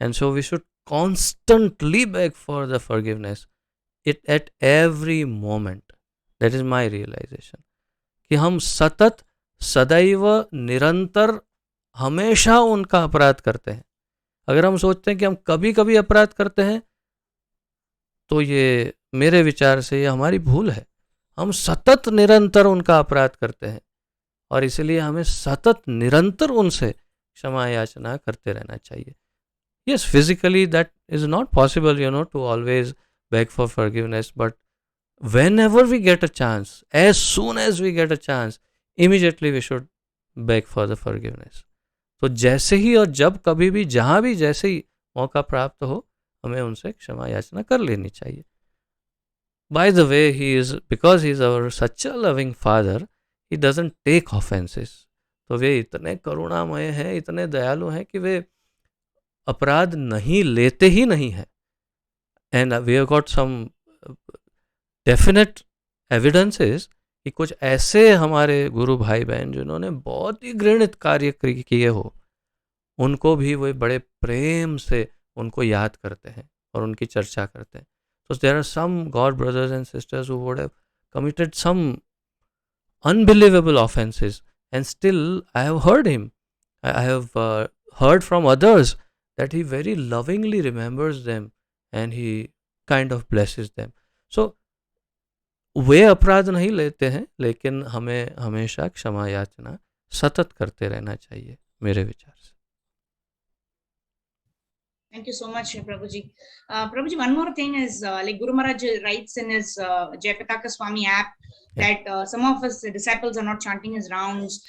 And so we should constantly beg for the forgiveness at every moment. That is my realization. कि हम सतत सदैव निरंतर हमेशा उनका अपराध करते हैं. अगर हम सोचते हैं कि हम कभी कभी अपराध करते हैं तो ये मेरे विचार से ये हमारी भूल है. हम सतत निरंतर उनका अपराध करते हैं और इसलिए हमें सतत निरंतर उनसे क्षमा याचना करते रहना चाहिए. Yes, physically that is not possible, to always beg for forgiveness, but whenever we get a chance, as soon as we get a chance, immediately we should beg for the forgiveness. तो जैसे ही और जब कभी भी जहाँ भी जैसे ही मौका प्राप्त हो हमें उनसे क्षमा याचना कर लेनी चाहिए. By the way, because he is our such a loving father, he doesn't take offenses. तो वे इतने करुणामय हैं, इतने दयालु हैं कि वे अपराध नहीं लेते ही नहीं है. And we have got some definite evidences कि कुछ ऐसे हमारे गुरु भाई बहन जिन्होंने बहुत ही घृणित कार्य किए हो, उनको भी वे बड़े प्रेम से उनको याद करते हैं और उनकी चर्चा करते हैं. So there are some God brothers and sisters who would have committed some unbelievable offenses and still I have heard him. I have heard from others that he very lovingly remembers them and he kind of blesses them. So वे अपराध नहीं लेते हैं लेकिन हमें हमेशा क्षमा याचना सतत करते रहना चाहिए मेरे विचार से. Thank you so much, Prabhuji. Prabhuji, one more thing is like Guru Maharaj writes in his Jayapataka Swami app that some of us disciples are not chanting his rounds.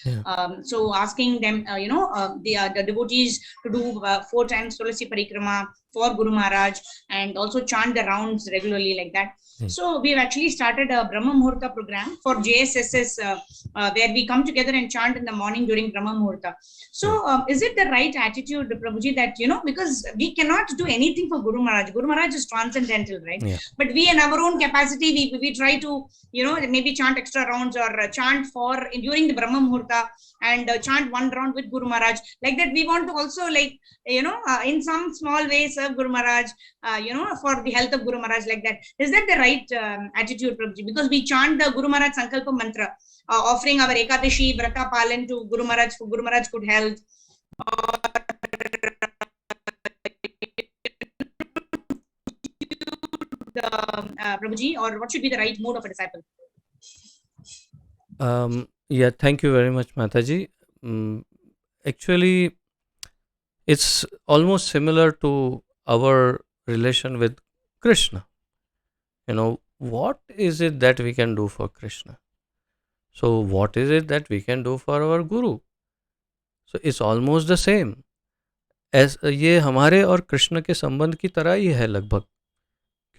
So asking them, the devotees to do 4 times Tulasi Parikrama for Guru Maharaj and also chant the rounds regularly like that. So we have actually started a Brahma Muhurta program for JSSS where we come together and chant in the morning during Brahma Muhurta. So is it the right attitude, Prabhuji, that, because we cannot do anything for Guru Maharaj. Guru Maharaj is transcendental, right? Yeah. But we in our own capacity, we try to, maybe chant extra rounds or chant during the Brahma Muhurta and chant 1 round with Guru Maharaj. Like that, we want to also in some small way serve Guru Maharaj, for the health of Guru Maharaj like that. Is that the right attitude, Prabhuji? Because we chant the Guru Maharaj Sankalpa mantra, offering our Ekadashi, Vrata Palan to Guru Maharaj for Guru Maharaj good health. Prabhuji, or what should be the right mood of a disciple? Yeah, thank you very much, Mataji. Actually, it's almost similar to our relation with Krishna. What is it that we can do for Krishna? So what is it that we can do for our Guru? So it's almost the same. ये हमारे और कृष्ण के संबंध की तरह ही है लगभग,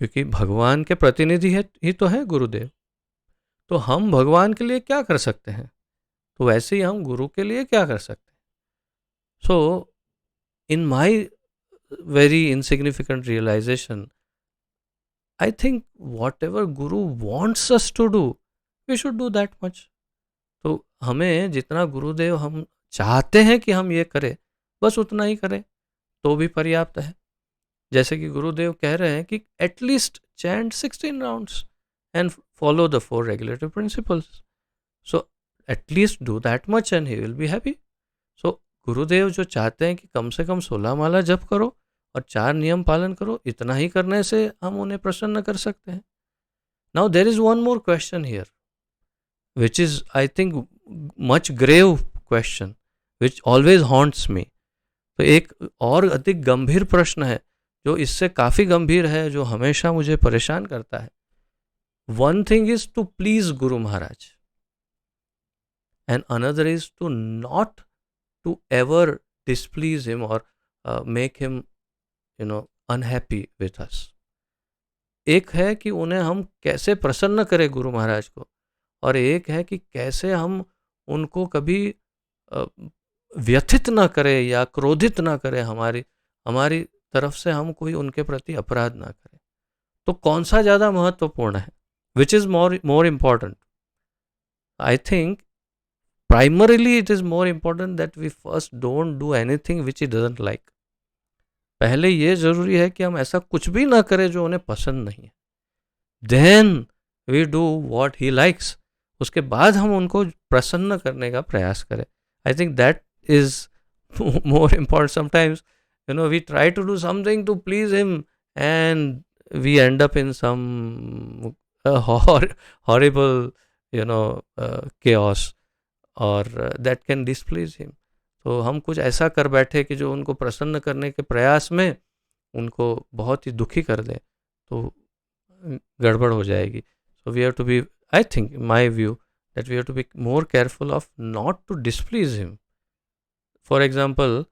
क्योंकि भगवान के प्रतिनिधि है ही तो है गुरुदेव। तो हम भगवान के लिए क्या कर सकते हैं, तो वैसे ही हम गुरु के लिए क्या कर सकते हैं। So in my very insignificant realisation, I think whatever Guru wants us to do, we should do that much. तो हमें जितना गुरुदेव हम चाहते हैं कि हम ये करें, बस उतना ही करें तो भी पर्याप्त है। जैसे कि गुरुदेव कह रहे हैं कि at least chant 16 rounds and follow the 4 regulatory principles. So at least do that much and he will be happy. So Gurudev जो चाहते हैं कि कम से कम 16 माला जप करो और 4 नियम पालन करो, इतना ही करने से हम उन्हें प्रसन्न कर सकते हैं। Now there is one more question here which is I think much grave question which always haunts me. तो एक और अधिक गंभीर प्रश्न है जो इससे काफ़ी गंभीर है, जो हमेशा मुझे परेशान करता है। One thing is to please Guru Maharaj and another is to not to ever displease him और make him unhappy with us। एक है कि उन्हें हम कैसे प्रसन्न करें गुरु महाराज को, और एक है कि कैसे हम उनको कभी व्यथित ना करें या क्रोधित ना करें, हमारी तरफ से हम कोई उनके प्रति अपराध ना करें। तो कौन सा ज़्यादा महत्वपूर्ण है, which is more important? I think primarily it is more important that we first don't do anything which he doesn't like. पहले ये जरूरी है कि हम ऐसा कुछ भी ना करें जो उन्हें पसंद नहीं है, then we do what he likes. उसके बाद हम उनको प्रसन्न करने का प्रयास करें। I think that is more important. Sometimes we try to do something to please him and we end up in some horrible chaos, or that can displease him। तो हम कुछ ऐसा कर बैठे कि जो उनको प्रसन्न करने के प्रयास में उनको बहुत ही दुखी कर दे, तो गड़बड़ हो जाएगी। So we have to be, I think my view that we have to be more careful of not to displease him. For example,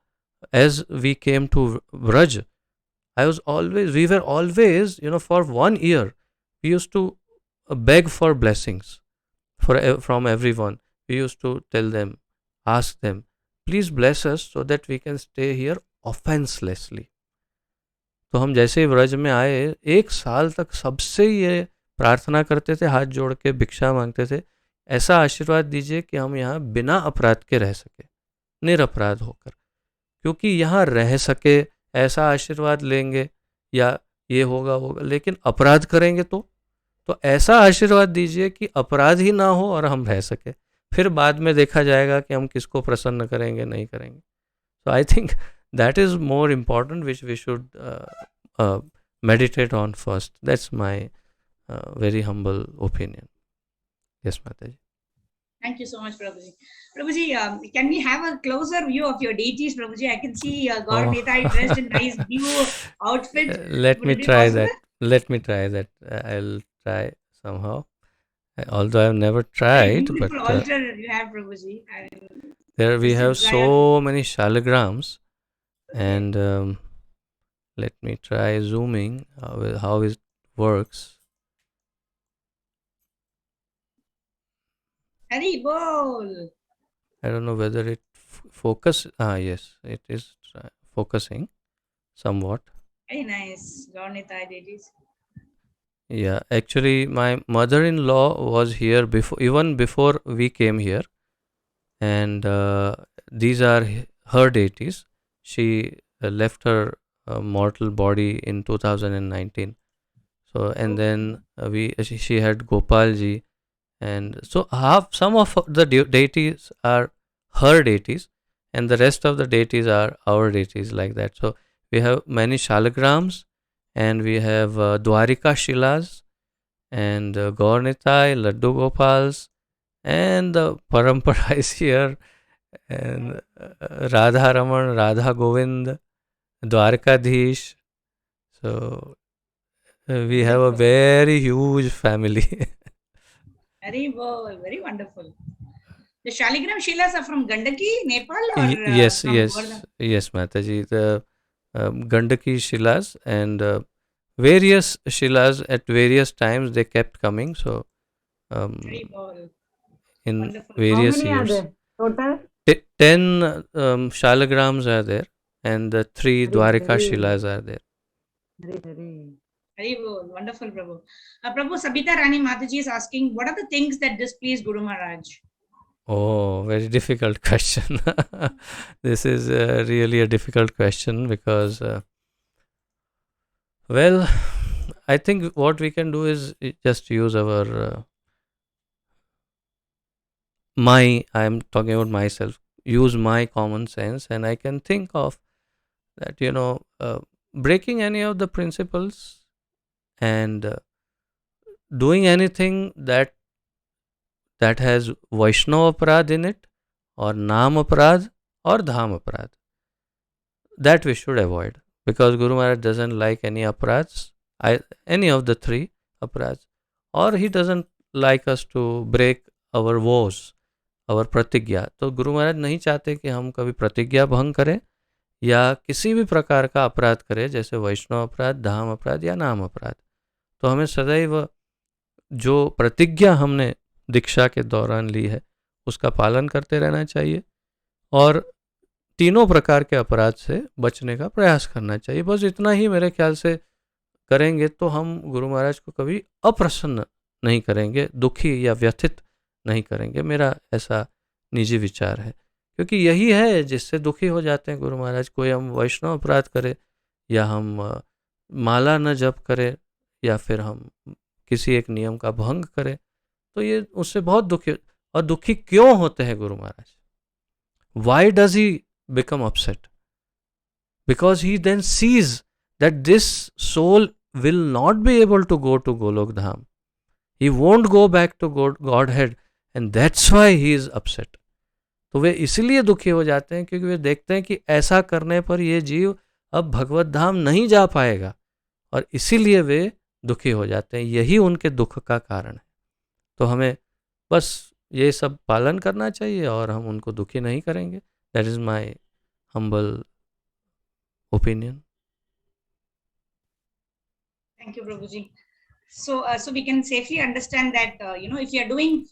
as we came to Braj, we were always, for 1 year, we used to beg for blessings from everyone. We used to tell them, ask them, please bless us so that we can stay here offenselessly। तो हम जैसे ही व्रज में आए, 1 साल तक सबसे ये प्रार्थना करते थे, हाथ जोड़ के भिक्षा मांगते थे, ऐसा आशीर्वाद दीजिए कि हम यहाँ बिना अपराध के रह सके, निरपराध होकर। क्योंकि यहाँ रह सके ऐसा आशीर्वाद लेंगे या ये होगा, लेकिन अपराध करेंगे तो ऐसा आशीर्वाद दीजिए कि अपराध ही ना हो और हम रह सके। फिर बाद में देखा जाएगा कि हम किसको प्रसन्न करेंगे, नहीं करेंगे। So I think that is more important which we should meditate on first. That's my very humble opinion. Yes, Mataji. Thank you so much, Prabhuji. Prabhuji, can we have a closer view of your deities, Prabhuji? I can see God Netai dressed in nice blue outfit. Let me try that. I'll try somehow. Although I've never tried, beautiful but altar you have, Prabhuji. there we have so many shalagrams, and let me try zooming how it works. Hari bol. I don't know whether it focus. Yes, it is focusing somewhat. Very nice. God Netai deities. Yeah, actually my mother-in-law was here even before we came here, and these are her deities. She left her mortal body in 2019. So, and then she had Gopal ji, and so some of the deities are her deities and the rest of the deities are our deities, like that. So we have many shalagrams, and we have Dwarika Shilas, and Gaur Nitai, Laddu Gopals, and the Parampara is here, and Radha Raman, Radha Govind, Dwarkadhish. So we have a very huge family. Very well, very wonderful. The Shaligram Shilas are from Gandaki, Nepal, or Yes, from yes, Govardhan? yes, Mataji. The Gandaki Shilas and various Shilas at various times they kept coming. So Very ball. in Wonderful. How various many are years, there total? 10 Shalagrams are there, and the 3 Very, Dwarika very, Shilas are there. very. Very well. Wonderful, Prabhu. Prabhu, Sabita Rani Mataji is asking, what are the things that displease Guru Maharaj? Oh, very difficult question. This is really a difficult question because, well, I think what we can do is just use our I'm talking about myself, use my common sense, and I can think of that, breaking any of the principles and doing anything that has Vaishnava aparad in it, or Nam aparad, or Dham aparad. That we should avoid, because Guru Maharaj doesn't like any aparads, any of the 3 aparads, or he doesn't like us to break our vows, our pratigya. तो गुरु महाराज नहीं चाहते कि हम कभी प्रतिज्ञा भंग करें या किसी भी प्रकार का अपराध करें, जैसे वैष्णव अपराध, धाम अपराध या नाम अपराध. तो हमें सदैव जो प्रतिज्ञा हमने दीक्षा के दौरान ली है उसका पालन करते रहना चाहिए और तीनों प्रकार के अपराध से बचने का प्रयास करना चाहिए. बस इतना ही मेरे ख्याल से करेंगे तो हम गुरु महाराज को कभी अप्रसन्न नहीं करेंगे, दुखी या व्यथित नहीं करेंगे. मेरा ऐसा निजी विचार है, क्योंकि यही है जिससे दुखी हो जाते हैं गुरु महाराज. कोई हम वैष्णव अपराध करें या हम माला न जप करें या फिर हम किसी एक नियम का भंग करें, तो ये उससे बहुत दुखी. और दुखी क्यों होते हैं गुरु महाराज? Why does he become upset? Because he then sees that this soul will not be able to go to Golok Dham. He won't go back to Godhead, and that's why he is upset. तो वे इसलिए दुखी हो जाते हैं क्योंकि वे देखते हैं कि ऐसा करने पर ये जीव अब भगवत धाम नहीं जा पाएगा, और इसीलिए वे दुखी हो जाते हैं. यही उनके दुख का कारण है. तो हमें बस ये सब पालन करना चाहिए और हम उनको दुखी नहीं करेंगे. That is my humble opinion. Thank you, Prabhuji. So we can safely understand that, if you are doing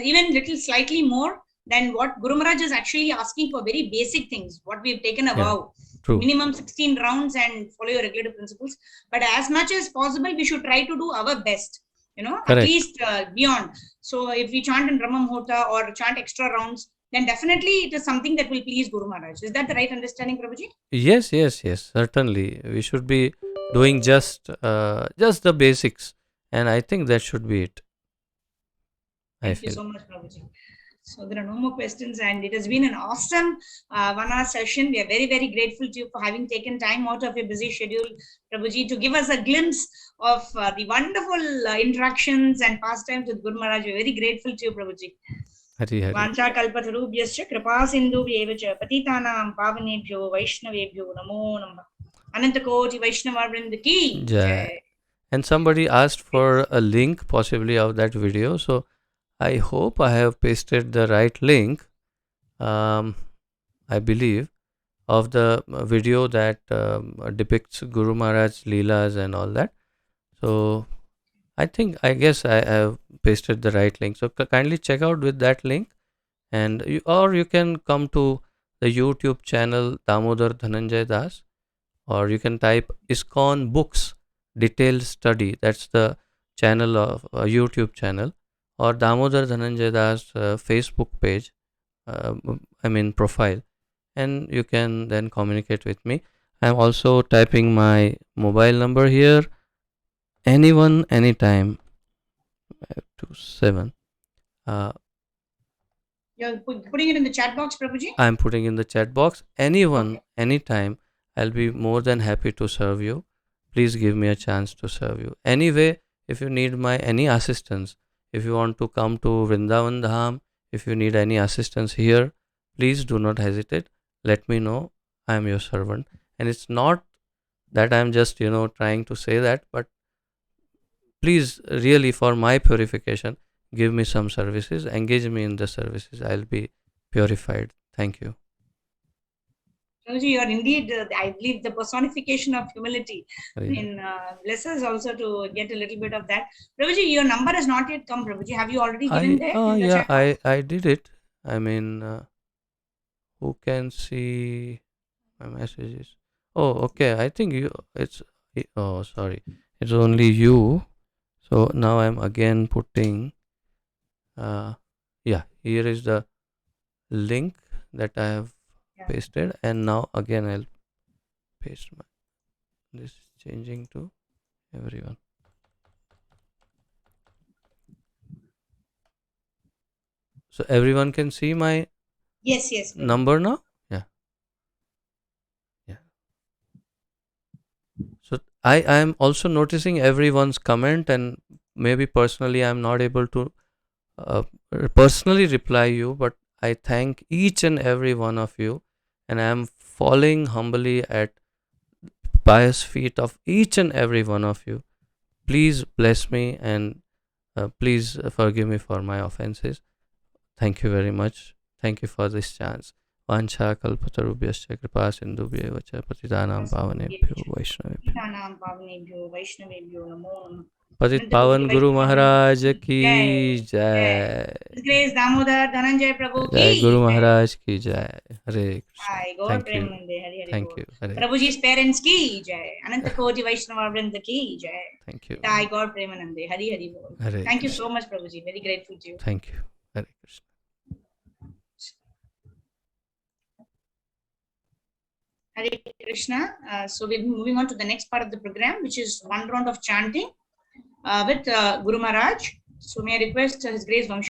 even little slightly more than what Guru Maharaj is actually asking for, very basic things, what we have taken a vow, True. minimum 16 rounds and follow your regulative principles. But as much as possible, we should try to do our best, Correct. at least beyond. So if we chant in Brahma Muhurta or chant extra rounds, then definitely it is something that will please Guru Maharaj. Is that the right understanding, Prabhuji? Yes, certainly. We should be doing just the basics, and I think that should be it. Thank you so much, Prabhuji. So there are no more questions, and it has been an awesome 1 hour session. We are very, very grateful to you for having taken time out of your busy schedule, Prabhuji, to give us a glimpse of the wonderful interactions and pastimes with Guru Maharaj. We are very grateful to you, Prabhuji. Hari Hari. वाञ्छा कल्पतरुभ्यश्च कृपा सिन्धुभ्येव च पतितानां पावनेभ्यो वैष्णवेभ्यो नमो नमः. अनंत कोटि वैष्णववृंद की जय. And somebody asked for a link possibly of that video, so I hope I have pasted the right link, I believe, of the video that depicts Guru Maharaj's Leelas and all that. So I guess I have pasted the right link. So kindly check out with that link, and you can come to the YouTube channel Dāmodara Dhanañjaya Dāsa, or you can type ISKCON Books Detailed Study. That's the channel of YouTube channel, or Dāmodara Dhanañjaya Dāsa Facebook page, profile, and you can then communicate with me. I'm also typing my mobile number here. Anyone, anytime. 527. You're putting it in the chat box, Prabhuji? I'm putting in the chat box. Anyone, anytime. I'll be more than happy to serve you. Please give me a chance to serve you. Anyway, if you need any assistance, if you want to come to Vrindavan Dham, if you need any assistance here, please do not hesitate. Let me know. I am your servant. And it's not that I'm just, trying to say that, but please, really, for my purification, give me some services, engage me in the services. I'll be purified. Thank you. Prabhuji, you are indeed, I believe, the personification of humility. Yeah. Bless us also to get a little bit of that. Prabhuji, your number has not yet come, Prabhuji. Have you already given there? in the Yeah, chat? I did it. I mean, who can see my messages? Oh, okay. I think oh, sorry. It's only you. So now I'm again putting, yeah, here is the link that I have pasted, and now again I'll paste this is changing to everyone. So everyone can see my Yes. number now. Yeah. So I am also noticing everyone's comment, and maybe personally I'm not able to personally reply you, but I thank each and every one of you, and I am falling humbly at pious feet of each and every one of you. Please bless me, and please forgive me for my offenses. Thank you very much. Thank you for this chance. Vancha kalpatarubhyascha kripa sindhubhyev cha patitanam pavanebhyo vaishnavebhyo. Patitanam pavanebhyo vaishnavebhyo namo namaः. पतित पावन गुरु महाराज की जय. His Grace Dāmodara Dhanañjaya Prabhu जय ki गुरु jai. महाराज की जय. हरे Krishna. Jai Gaur Thank you. Premanande, Hari Hari Thank Bol. you. Hare Prabhuji's parents ki jai. Ananta Koti Vaishnava Vrinda ki jai. Thank you. Jai Gaur Premanande, Hari Hari Bol. Hare Thank you Krishna. so much, Prabhuji. Very grateful to you. Thank you. Hare Krishna. Hare Krishna. So we'll be moving on to the next part of the program, which is one round of chanting with Guru Maharaj. So may I request His Grace Vamshi